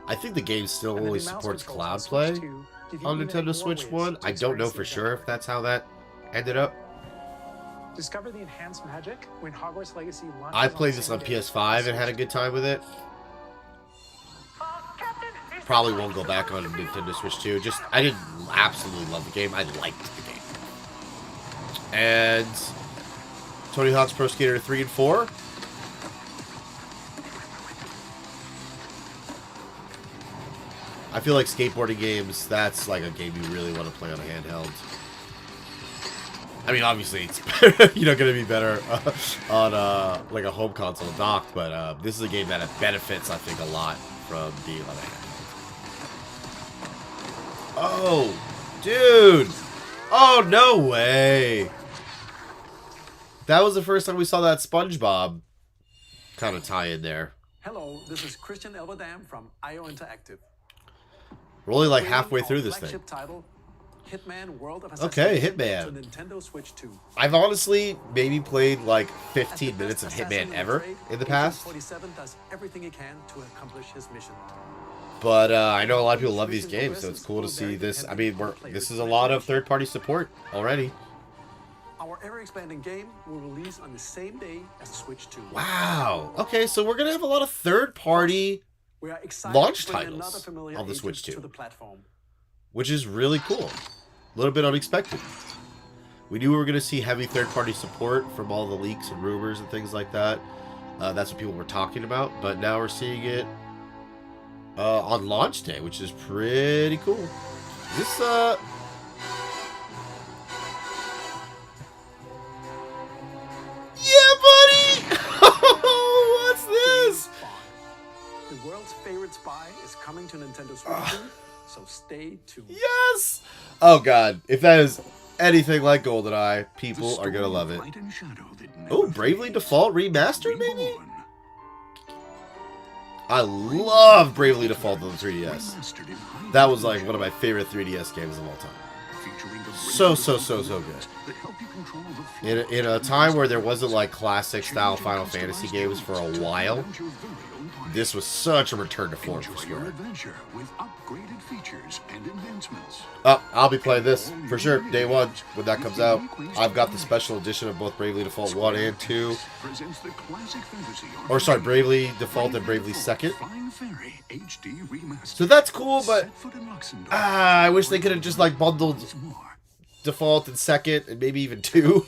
I think the game still only supports cloud play on Nintendo Switch 1. I don't know for sure if that's how that ended up. Discover the enhanced magic when Hogwarts Legacy launches. I played this on PS5 and had a good time with it. Probably won't go back on Nintendo Switch 2. Just, I didn't absolutely love the game. I liked the game. And Tony Hawk's Pro Skater 3 and 4. I feel like skateboarding games, that's like a game you really want to play on a handheld. I mean, obviously, it's going to be better on like a home console docked, but this is a game that benefits, I think, a lot from being on a handheld. Oh, dude! Oh, no way! That was the first time we saw that SpongeBob kind of tie in there. Hello, this is Christian Elverdam from IO Interactive. We're only like halfway through this thing. Title, Hitman World of Okay, Assassination Hitman. to Nintendo Switch 2. I've honestly maybe played like 15 minutes of Hitman ever in the past. 47 does everything he can to accomplish his mission. But I know a lot of people love these games, so it's cool to see this. I mean, this is a lot of third-party support already. Our ever-expanding game will release on the same day as Switch 2. Wow. Okay, so we're gonna have a lot of third-party launch titles on the Switch 2, which is really cool. A little bit unexpected. We knew we were going to see heavy third-party support from all the leaks and rumors and things like that. That's what people were talking about, but now we're seeing it on launch day, which is pretty cool. This, yeah, buddy! What's this? The world's favorite spy is coming to Nintendo Switch 2, so stay tuned. Yes! Oh god, if that is anything like GoldenEye, people are gonna love it. Oh, Bravely Default Remastered, maybe? I love Bravely Default on the 3DS. That was like one of my favorite 3DS games of all time. So good. In a time where there wasn't like classic style Final Fantasy games for a while, this was such a return to form for Square. Oh, I'll be playing this for sure day one when that comes out. I've got the special edition of both Bravely Default 1 and 2. Or sorry, Bravely Default and Bravely Second. So that's cool, but I wish they could have just like bundled Default and Second and maybe even 2.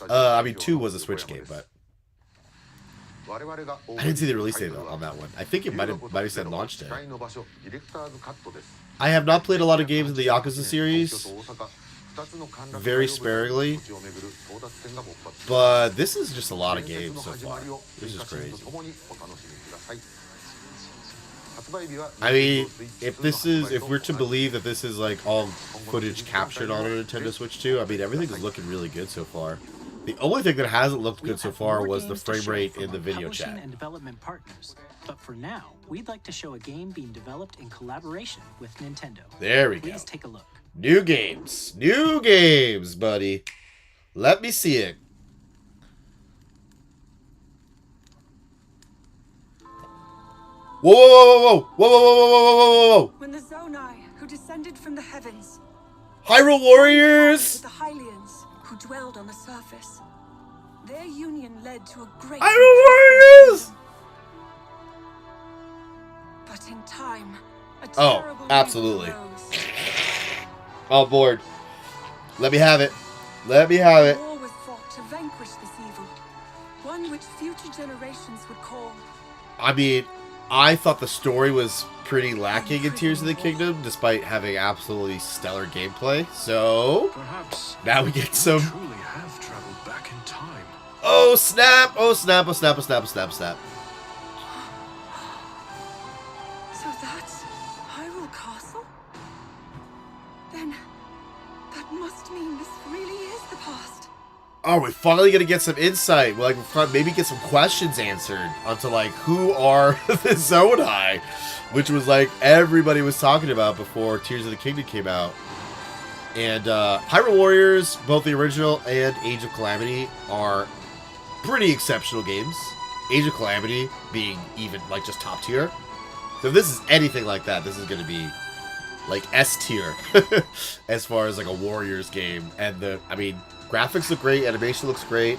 I mean, 2 was a Switch game, but I didn't see the release date on that one. I think it might have said launch day. I have not played a lot of games in the Yakuza series, very sparingly, but this is just a lot of games so far. This is crazy. I mean, if we're to believe that this is like all footage captured on a Nintendo Switch 2, I mean, everything is looking really good so far. The only thing that hasn't looked good so far was the frame rate in the video chat. And development partners. But for now, we'd like to show a game being developed in collaboration with Nintendo. There we go. Please take a look. New games. New games, buddy. Let me see it. Whoa, whoa, whoa, whoa, whoa, whoa, whoa, whoa, whoa, whoa. When the Zonai, who descended from the heavens, Hyrule Warriors! with the Hylians, who dwelled on the surface, their union led to a great... Hyrule Warriors! But in time, a Oh, terrible absolutely. evil arose. On board. Let me have it. Let me have it. War was fought to vanquish this evil, one which future generations would call... I mean, I thought the story was pretty lacking in Tears of the Kingdom, despite having absolutely stellar gameplay. So, perhaps now we get some... truly have traveled back in time. Oh, snap! Oh, snap! Oh, snap! Oh, snap! Oh, snap! Snap! So that's Hyrule Castle? Then that must mean this really is the past. Oh, we're finally gonna get some insight. Like, maybe get some questions answered onto like who are the Zonai, which was like everybody was talking about before Tears of the Kingdom came out. And Hyrule Warriors, both the original and Age of Calamity, are pretty exceptional games. Age of Calamity being even like just top tier. So if this is anything like that, this is gonna be like S tier as far as like a Warriors game. And I mean, graphics look great, animation looks great.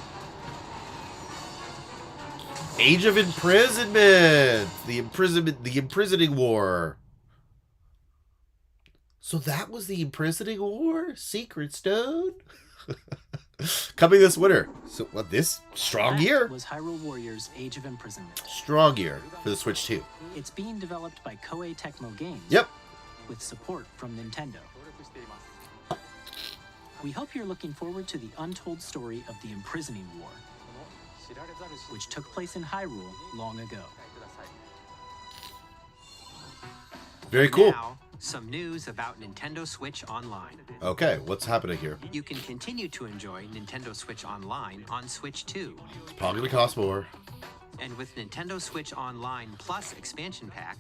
Age of Imprisonment, the imprisoning war. So that was the Imprisoning War? Secret Stone? Coming this winter. So what, this strong That year? was Hyrule Warriors Age of Imprisonment. Strong year for the Switch 2. It's being developed by Koei Tecmo Games. Yep. With support from Nintendo. We hope you're looking forward to the untold story of the Imprisoning War, which took place in Hyrule long ago. Very cool. Now, some news about Nintendo Switch Online. Okay, what's happening here? You can continue to enjoy Nintendo Switch Online on Switch 2. It's probably going to cost more. And with Nintendo Switch Online Plus Expansion Pack,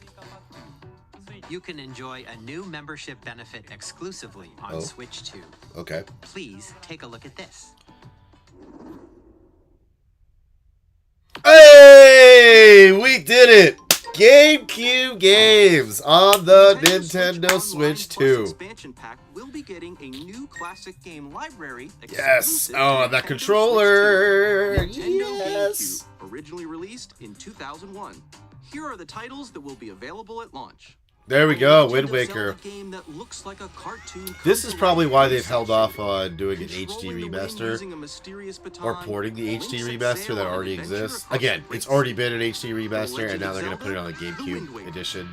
you can enjoy a new membership benefit exclusively on Switch 2. Okay. Please take a look at this. Hey! We did it! GameCube games on the Nintendo Switch 2. Expansion pack will be getting a new classic game library. Yes! Oh, that controller! Nintendo Yes! GameCube, originally released in 2001. Here are the titles that will be available at launch. There we go, Wind Waker. Game that looks like a cartoon. This is probably why they've held off on doing an HD remaster or porting the HD remaster that already exists. Again, it's already been an HD remaster, and now they're going to put it on the GameCube edition.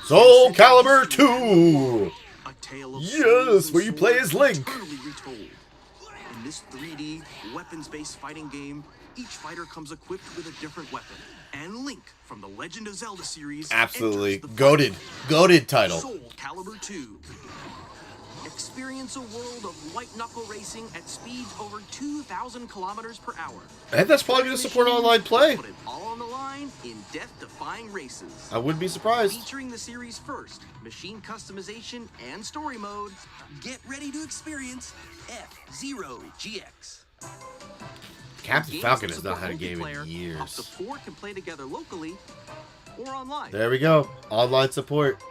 Soul Calibur 2! Yes, where you play as Link. In this 3D, weapons-based fighting game, each fighter comes equipped with a different weapon. And Link from the Legend of Zelda series. Absolutely. Goated title. Soul Calibur 2. Experience a world of white-knuckle racing at speeds over 2,000 kilometers per hour. And that's probably going to support online play. Put it all on the line in death-defying races. I wouldn't be surprised. Featuring the series' first machine customization and story mode, get ready to experience F-Zero GX. Captain Falcon has not had a game in Up to years. 4 can play together locally or online. There we go. Online support.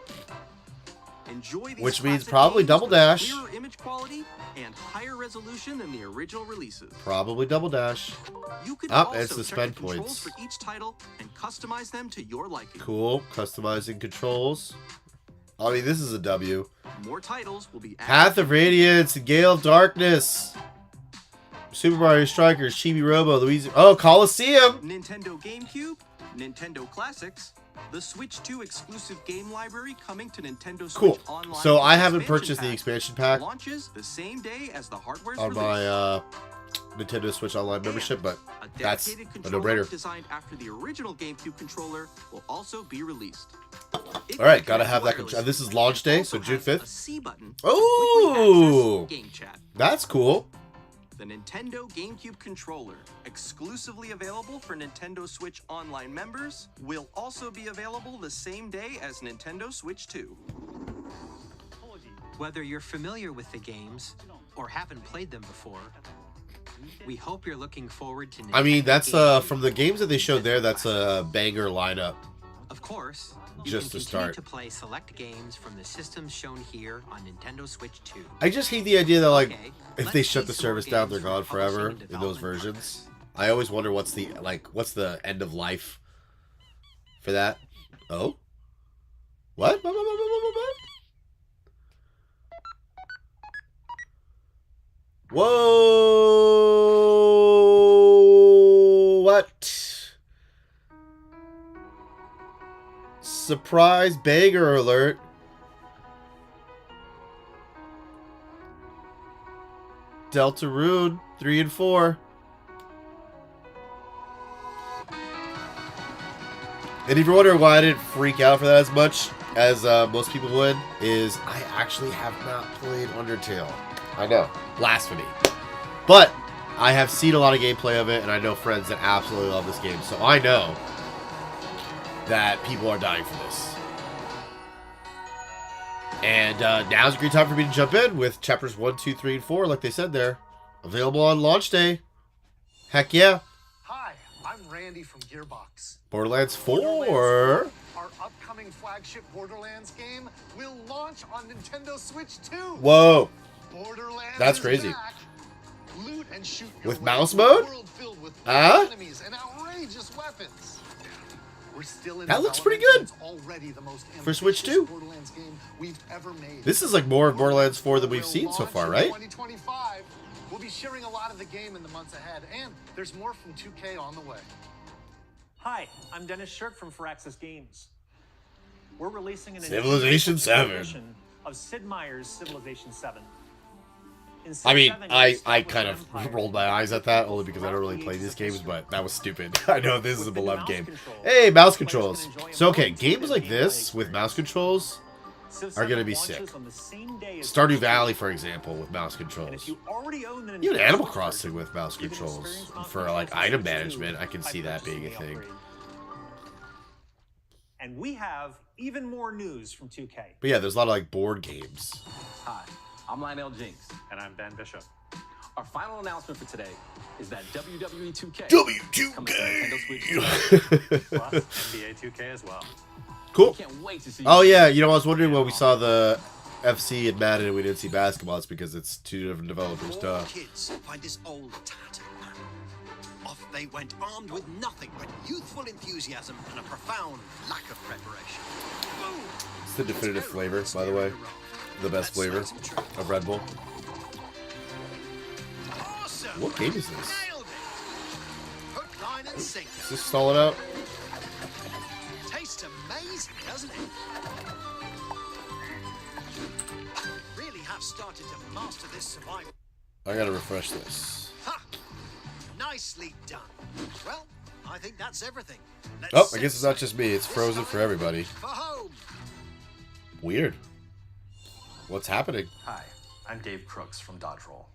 Enjoy these Which means classic probably games Double with Dash. clearer image quality and higher resolution than the original releases. Probably Double Dash. You can Up, also it's the check spend the controls points. for each title and customize them to your liking. Cool. Customizing controls. I mean, this is a W. More titles will be added. Path of Radiance and Gale of Darkness. Super Mario Strikers, Chibi Robo, Luigi. Oh, Coliseum! Nintendo GameCube, Nintendo Classics, the Switch 2 exclusive game library coming to Nintendo Switch Cool. Online. So I haven't expansion purchased the pack. expansion pack Launches the same day as the hardware's on release. my Nintendo Switch Online membership, but A that's dedicated a controller no-brainer. designed after the original GameCube controller will also be released. All right, gotta have that control. This is launch day, so June 5th. C button. Oh, Game chat. that's cool. The Nintendo GameCube controller, exclusively available for Nintendo Switch Online members, will also be available the same day as Nintendo Switch 2. Whether you're familiar with the games or haven't played them before, we hope you're looking forward to I mean, Nintendo that's GameCube from the games that they showed there. That's a banger lineup. Of course, you Just can to continue start. to play select games from the systems shown here on Nintendo Switch 2. I just hate the idea that like Okay, if let's they see shut the some more service down, they're games gone from publishing forever and in those development versions. I always wonder what's the end of life for that. Oh, what? Whoa! What? Surprise banger alert. Deltarune 3 and 4. And if you're wondering why I didn't freak out for that as much as most people would, is I actually have not played Undertale. I know, blasphemy. But I have seen a lot of gameplay of it, and I know friends that absolutely love this game. So I know that people are dying for this. And now's a great time for me to jump in with chapters 1, 2, 3, and 4, like they said there. Available on launch day. Heck yeah. Hi, I'm Randy from Gearbox. Borderlands 4. Our upcoming flagship Borderlands game will launch on Nintendo Switch 2. Whoa. Borderlands That's is crazy. back. Loot and shoot your With way mouse through a mode? world filled with Huh? enemies and outrageous weapons. We're still in That looks pretty development, good. and it's already the most For Switch 2. Borderlands game we've ever made. This is like more of Borderlands 4 than we've seen so far, right? 2025. We'll be sharing a lot of the game in the months ahead, and there's more from 2K on the way. Hi, I'm Dennis Shirk from Firaxis Games. We're releasing an Civilization 7 edition of Sid Meier's Civilization 7. I mean, I kind of rolled my eyes at that only because I don't really play these games, but that was stupid. I know this is a beloved game. Hey, mouse controls. So, okay, games like this with mouse controls are going to be sick. Stardew Valley, for example, with mouse controls. Even Animal Crossing with mouse controls. For, like, item management, I can see that being a thing. And we have even more news from 2K. But yeah, there's a lot of, like, board games. Hi, I'm Lionel Jinx. And I'm Ben Bishop. Our final announcement for today is that WWE 2K W2K Plus NBA 2K as well. Cool. Can't wait to see Oh yeah, you know, I was wondering when we saw the FC and Madden and we didn't see basketball. It's because it's two different developers. Duh. Kids find this old tattered man. Off they went armed with nothing but youthful enthusiasm and a profound lack of preparation. Boom! It's the definitive flavor, by the way. The best flavor of Red Bull. Awesome! What game is this? Nailed it! Hook, line, and sinker. Is this stall it out? Tastes amazing, doesn't it? Really have started to master this survival. I gotta refresh this. Ha! Nicely done. Well, I think that's everything. Let's Oh, I guess it's not just me. It's frozen for everybody. for home. Weird. What's happening? Hi, I'm Dave Crooks from Dodge Roll.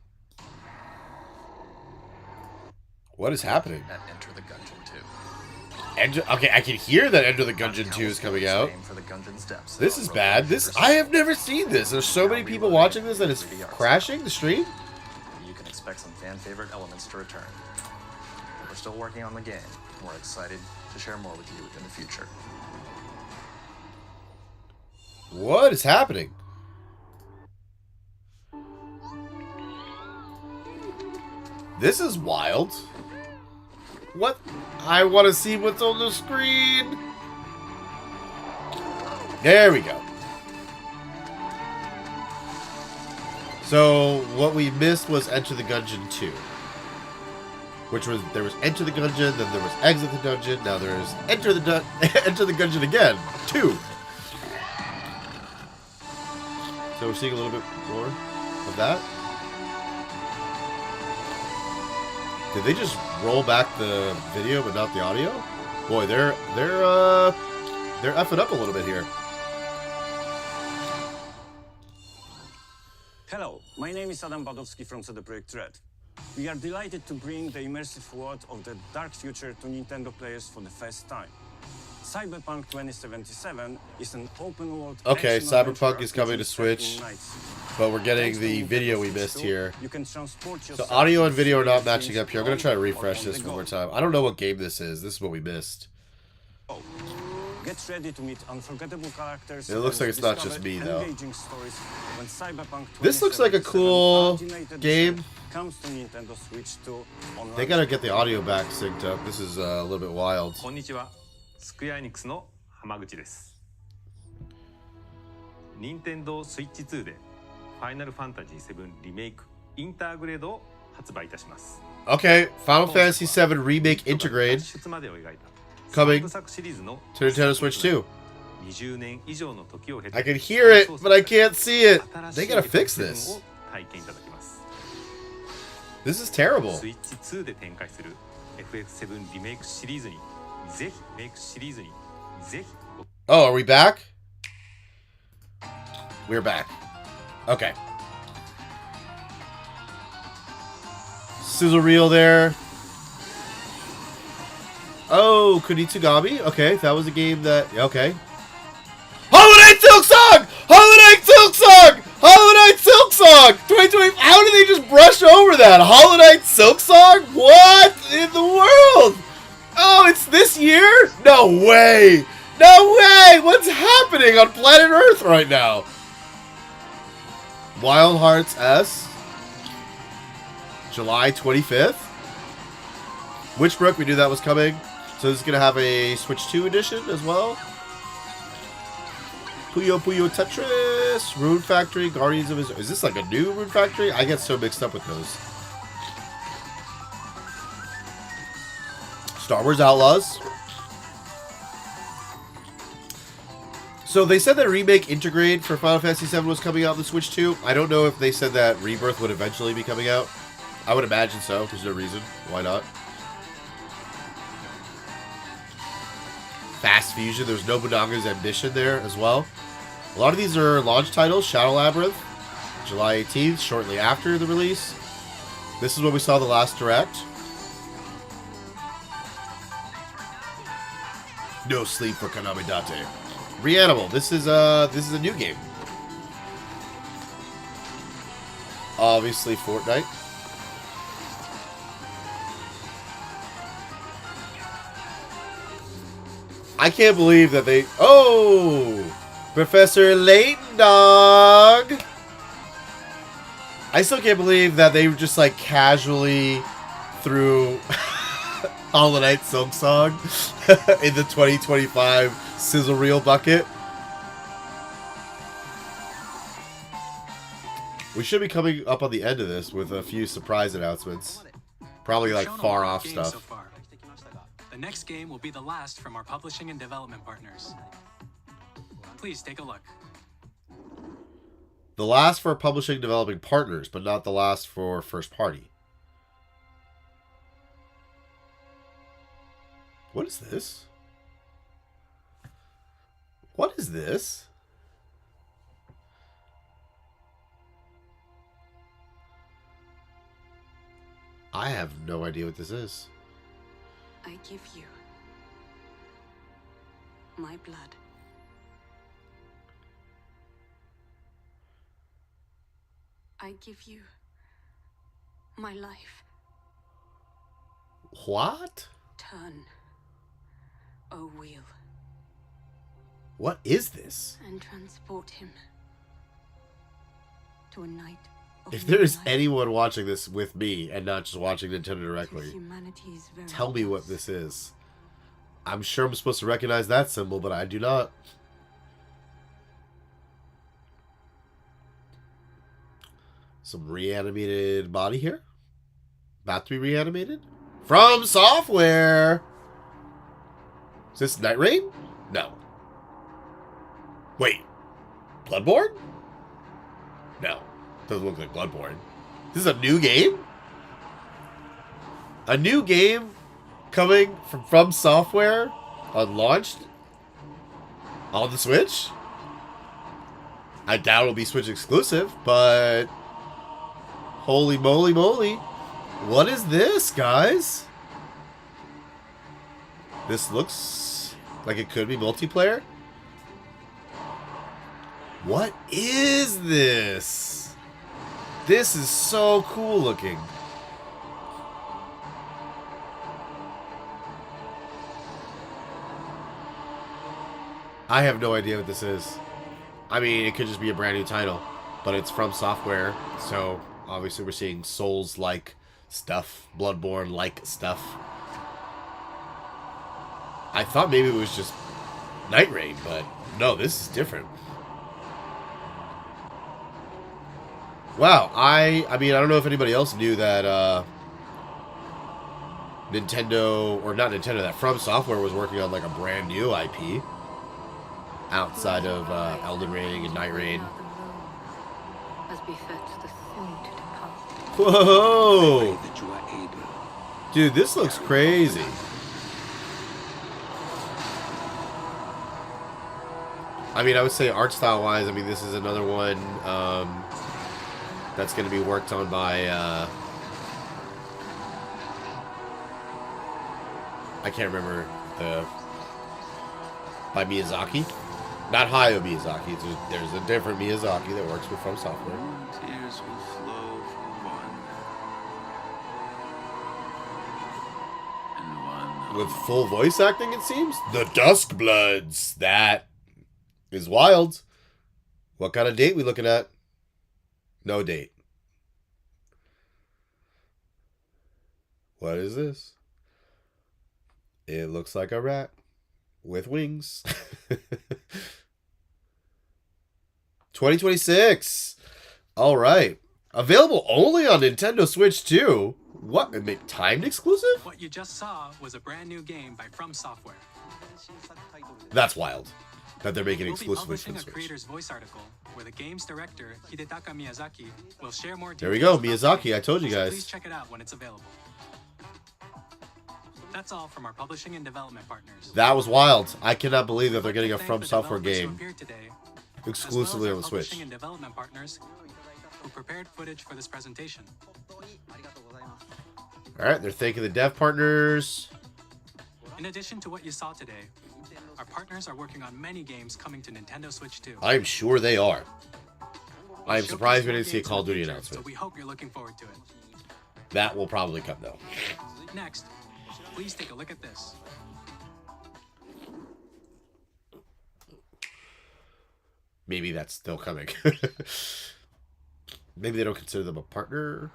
What is happening? At Enter the Gungeon 2. Okay, I can hear that Enter the Gungeon 2 is coming out. For the Gungeon's depths. This is bad. I have never seen this. There's so many people watching this that it's crashing the stream. You can expect some fan favorite elements to return. We're still working on the game. We're excited to share more with you in the future. What is happening? This is wild. What? I want to see what's on the screen. There we go. So, what we missed was Enter the Gungeon 2. Which was, there was Enter the Gungeon, then there was Exit the Dungeon, now there's Enter the Enter the Gungeon again. 2. So we're seeing a little bit more of that. Did they just roll back the video but not the audio? Boy, they're effing up a little bit here. Hello, my name is Adam Badowski from CD Projekt Red. We are delighted to bring the immersive world of the dark future to Nintendo players for the first time. Cyberpunk 2077 is an open world. Okay, Cyberpunk is coming to Switch, but we're getting the video we missed here. So audio and video are not matching up here. I'm going to try to refresh this one more time. I don't know what game this is. This is what we missed. Get ready to meet unforgettable characters. It looks like it's not just me, though. This looks like a cool game. They gotta get the audio back synced up. This is a little bit wild. こんにちは。スクエアエニックスの浜口です。任天堂スイッチ2でファイナルファンタジー7リメイクインターグレードを発売いたします。Okay, Final Fantasy VII Remake Integrate coming to Nintendo Switch 2. I can hear it, but I can't see it. They gotta fix this. This is terrible. スイッチ2で展開する FF7 リメイクシリーズにぜひメイクシリーズにぜひ Oh, are we back? We're back. Okay. Sizzle reel there. Oh, Kunitsugami? Okay, that was a game that... Okay. Holiday Silk Song! Holiday Silk Song! Holiday Silk Song! 2020... How did they just brush over that? Holiday Silk Song? What in the world? Oh, it's this year? No way! No way! What's happening on planet Earth right now? Wild Hearts S? July 25th? Witchbrook, we knew that was coming So this is going to have a Switch 2 edition as well. Puyo Puyo Tetris, Rune Factory, Guardians of his... Is this like a new Rune Factory? I get so mixed up with those. Star Wars Outlaws. So they said that Remake Integrate for Final Fantasy VII was coming out on the Switch 2. I don't know if they said that Rebirth would eventually be coming out. I would imagine so. There's no reason. Why not? Fast Fusion. There's Nobunaga's Ambition there as well. A lot of these are launch titles. Shadow Labyrinth, July 18th, shortly after the release. This is what we saw the last Direct. No sleep for Konami Date. Reanimal. This is a new game. Obviously Fortnite. I can't believe that they... Oh! Professor Layton Dog! I still can't believe that they just like casually threw Hollow Knight Silksong in the 2025 sizzle reel bucket. We should be coming up on the end of this with a few surprise announcements. Probably like far off stuff. So far. The next game will be the last from our publishing and development partners. Please take a look. The last for publishing and developing partners, but not the last for first party. What is this? What is this? I have no idea what this is. I give you my blood. I give you my life. What? Turn, O wheel, What is this? and transport him to a night of If there is moonlight. anyone watching this with me and not just watching Nintendo directly, Humanity's very tell me what this is. I'm sure I'm supposed to recognize that symbol, but I do not. Some reanimated body here. About to be reanimated. From Software! Is this Night Rain? No. Wait. Bloodborne? No. Doesn't look like Bloodborne. This is a new game? A new game coming from Software unlaunched on the Switch? I doubt it'll be Switch exclusive, but holy moly moly. What is this, guys? This looks like it could be multiplayer. What is this? This is so cool looking. I have no idea what this is. I mean, it could just be a brand new title, but it's from Software, so obviously we're seeing Souls-like stuff, Bloodborne-like stuff. I thought maybe it was just Night Rain, but no, this is different. Wow, I mean, I don't know if anybody else knew that Nintendo, or not Nintendo, that From Software was working on like a brand new IP outside of Elden Ring and Night Rain. as befits the soon to depart. Whoa! Dude, this looks crazy. I mean, I would say art style wise, I mean, this is another one that's going to be worked on by I can't remember by Miyazaki. Not Hayao Miyazaki. There's a different Miyazaki that works with From Software. Tears will flow for one. And one. With full voice acting, it seems. The Duskbloods. That is wild. What kind of date we looking at? No date. What is this? It looks like a rat with wings. 2026. All right. Available only on Nintendo Switch 2. What? Timed exclusive? What you just saw was a brand new game by From Software. That's wild. That they're making We'll be exclusively for publishing the a Switch. creator's voice article where the game's director, Hidetaka Miyazaki, will share more details. There we go, about the Miyazaki, game, I told you so guys. Please check it out when it's available. That's all from our publishing and development partners. That was wild. I cannot believe that they're getting a Thank From the Software developers who game appeared today, exclusively as on well the as our Switch. publishing and development partners who prepared footage for this presentation. All right, they're thanking the dev partners. In addition to what you saw today, our partners are working on many games coming to Nintendo Switch 2. I'm sure they are. I am We'll surprised we showcase didn't see a more Call of Duty games in the future, announcement. So we hope you're looking forward to it. That will probably come, though. Next, please take a look at this. Maybe that's still coming. Maybe they don't consider them a partner.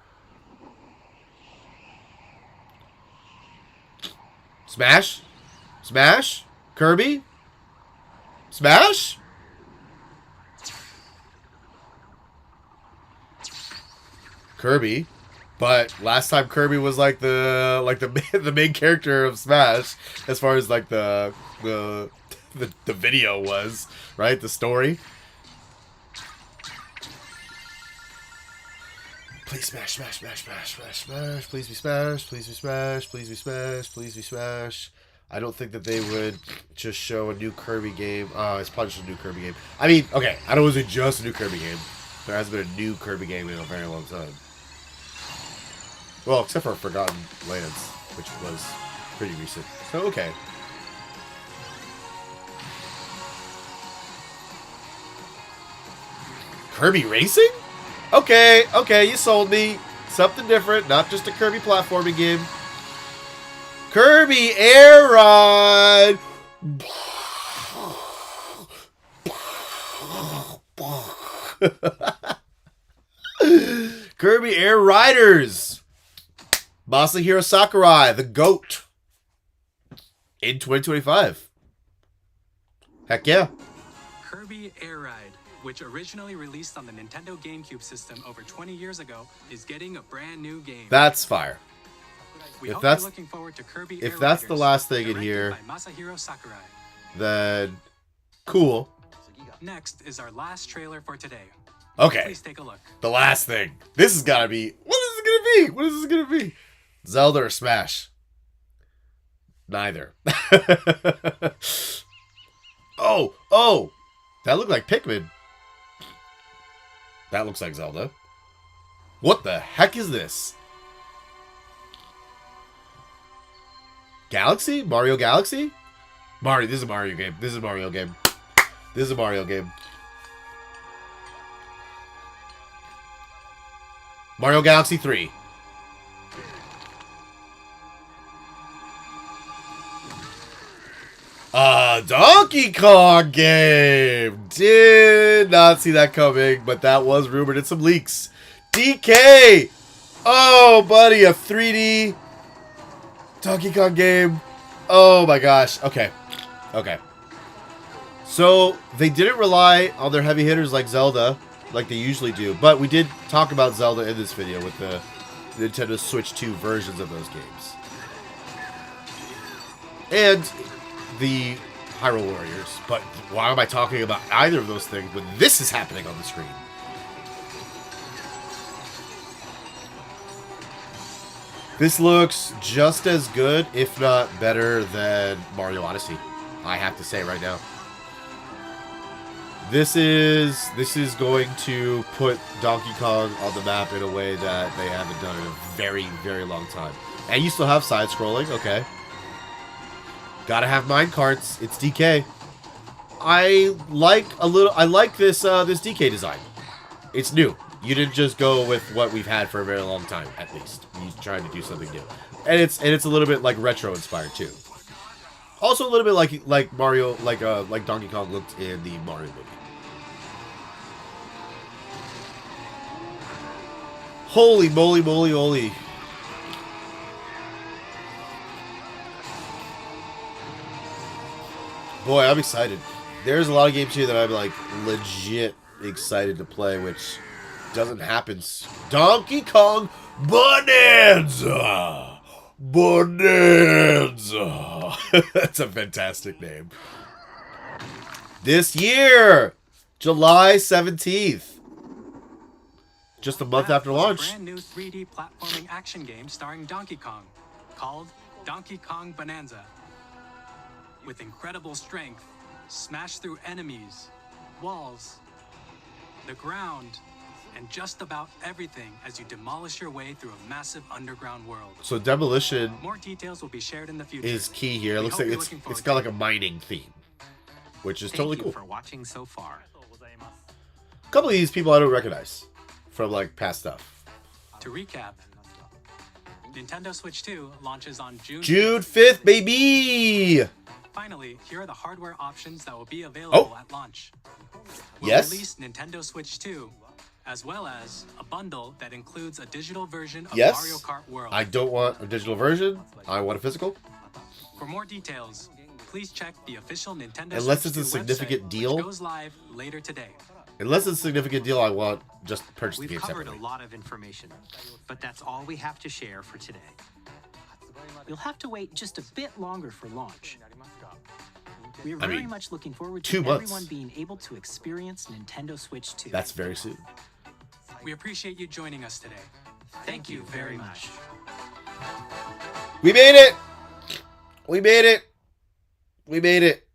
Smash? Smash? Kirby? Smash? Kirby. But last time Kirby was like the main character of Smash, as far as like the video was, right? The story. Please smash, smash, smash, smash, smash, smash. Please be smash, please be smash, please be smash, please be smash. I don't think that they would just show a new Kirby game. It's probably just a new Kirby game. I mean, okay, I know it wasn't just a new Kirby game. There hasn't been a new Kirby game in a very long time. Well, except for Forgotten Lands, which was pretty recent. So, okay. Kirby Racing? Okay, okay, you sold me. Something different, not just a Kirby platforming game. Kirby Air Ride! Kirby Air Riders! Masahiro Sakurai, the GOAT. In 2025. Heck yeah. Kirby Air Ride, which originally released on the Nintendo GameCube system over 20 years ago, is getting a brand new game. That's fire. We If hope that's you're looking forward to Kirby if Air that's the Riders, last thing in directed here, by Masahiro Sakurai. then cool. Next is our last trailer for today. Okay. Please take a look. The last thing. This has got to be... What is it going to be? What is this going to be? Zelda or Smash? Neither. Oh! That looked like Pikmin. That looks like Zelda. What the heck is this? Galaxy? Mario Galaxy? Mario, this is a Mario game. This is a Mario game. This is a Mario game. Mario Galaxy 3. Donkey Kong game! Did not see that coming, but that was rumored in some leaks. DK! Oh, buddy, a 3D Donkey Kong game. Oh my gosh. Okay. Okay. So, they didn't rely on their heavy hitters like Zelda, like they usually do, but we did talk about Zelda in this video with the Nintendo Switch 2 versions of those games. And the Hyrule Warriors. But why am I talking about either of those things when this is happening on the screen? This looks just as good, if not better, than Mario Odyssey. I have to say right now. This is going to put Donkey Kong on the map in a way that they haven't done in a very, very long time. And you still have side-scrolling, okay. Gotta have mine carts. It's DK. I like this this DK design. It's new. You didn't just go with what we've had for a very long time, at least. You tried to do something new. And it's a little bit like retro inspired too. Also a little bit like Mario, like Donkey Kong looked in the Mario movie. Holy moly, moly, moly. Boy, I'm excited. There's a lot of games here that I'm like legit excited to play, which doesn't happen. Donkey Kong Bonanza! Bonanza! That's a fantastic name. This year! July 17th. Just a month after launch. A brand new 3D platforming action game starring Donkey Kong, called Donkey Kong Bonanza. With incredible strength, smash through enemies, walls, the ground, and just about everything as you demolish your way through a massive underground world. So demolition More details will be shared in the future. is key here. It We looks hope like you're it's looking got forward like a mining theme, which is Thank totally you cool. for watching so far. A couple of these people I don't recognize from like past stuff. To recap, Nintendo Switch 2 launches on June 5th, baby! Finally, here are the hardware options that will be available at launch. We'll Yes? release Nintendo Switch 2, as well as a bundle that includes a digital version of Yes. Mario Kart World. I don't want a digital version. I want a physical. For more details, please check the official Nintendo Unless Switch it's a 2 significant website, deal. which goes live later today. Unless it's a significant deal, I want just purchase the We've game covered separately. a lot of information, but that's all we have to share for today. You'll have to wait just a bit longer for launch. We're I very mean, much looking forward 2 to months. everyone being able to experience Nintendo Switch 2. That's very soon. We appreciate you joining us today. Thank you very much. We made it! We made it! We made it.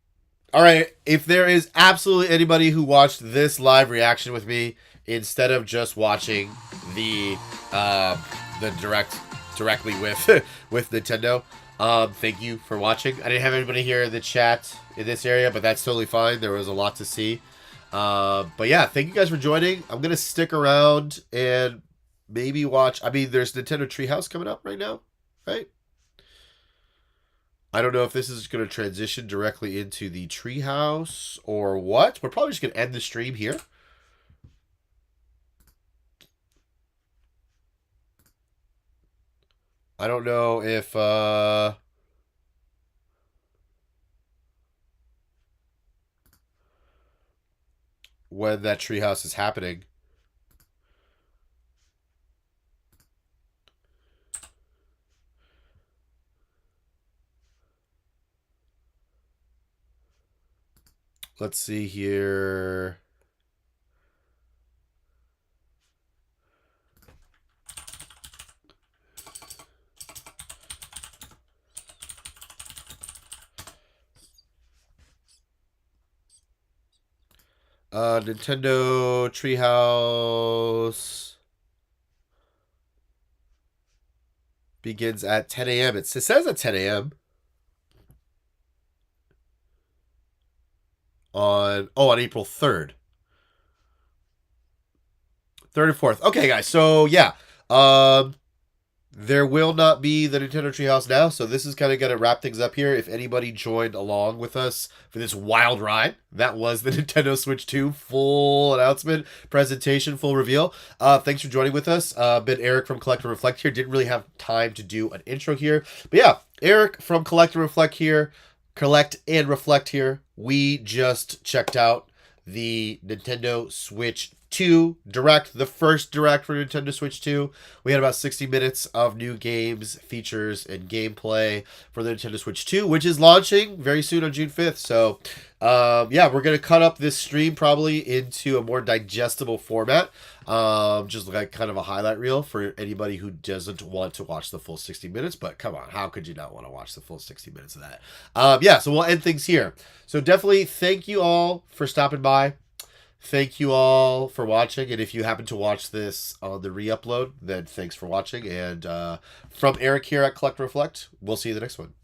All right, if there is absolutely anybody who watched this live reaction with me instead of just watching the directly with with Nintendo, thank you for watching. I didn't have anybody here in the chat in this area, but that's totally fine. There was a lot to see. But yeah, thank you guys for joining. I'm gonna stick around and maybe watch. I mean, there's Nintendo Treehouse coming up right now, right? I don't know if this is going to transition directly into the Treehouse or what. We're probably just going to end the stream here. I don't know if when that Treehouse is happening. Let's see here. Nintendo Treehouse begins at 10 a.m. It says at 10 a.m. on April 3rd. 3rd and 4th. Okay, guys. So, yeah. There will not be the Nintendo Treehouse now, so this is kind of going to wrap things up here. If anybody joined along with us for this wild ride, that was the Nintendo Switch 2 full announcement, presentation, full reveal. Thanks for joining with us. Been Eric from Collect&Reflect here. Didn't really have time to do an intro here. But yeah, Eric from Collect&Reflect here. Collect&Reflect here. We just checked out the Nintendo Switch 2 Direct, the first Direct for Nintendo Switch 2. We had about 60 minutes of new games, features, and gameplay for the Nintendo Switch 2, which is launching very soon on June 5th. So, yeah, we're going to cut up this stream probably into a more digestible format. Just like kind of a highlight reel for anybody who doesn't want to watch the full 60 minutes. But come on, how could you not want to watch the full 60 minutes of that? Yeah, so we'll end things here. So definitely thank you all for stopping by. Thank you all for watching, and if you happen to watch this on the re-upload, then thanks for watching, and from Eric here at Collect&Reflect, we'll see you in the next one.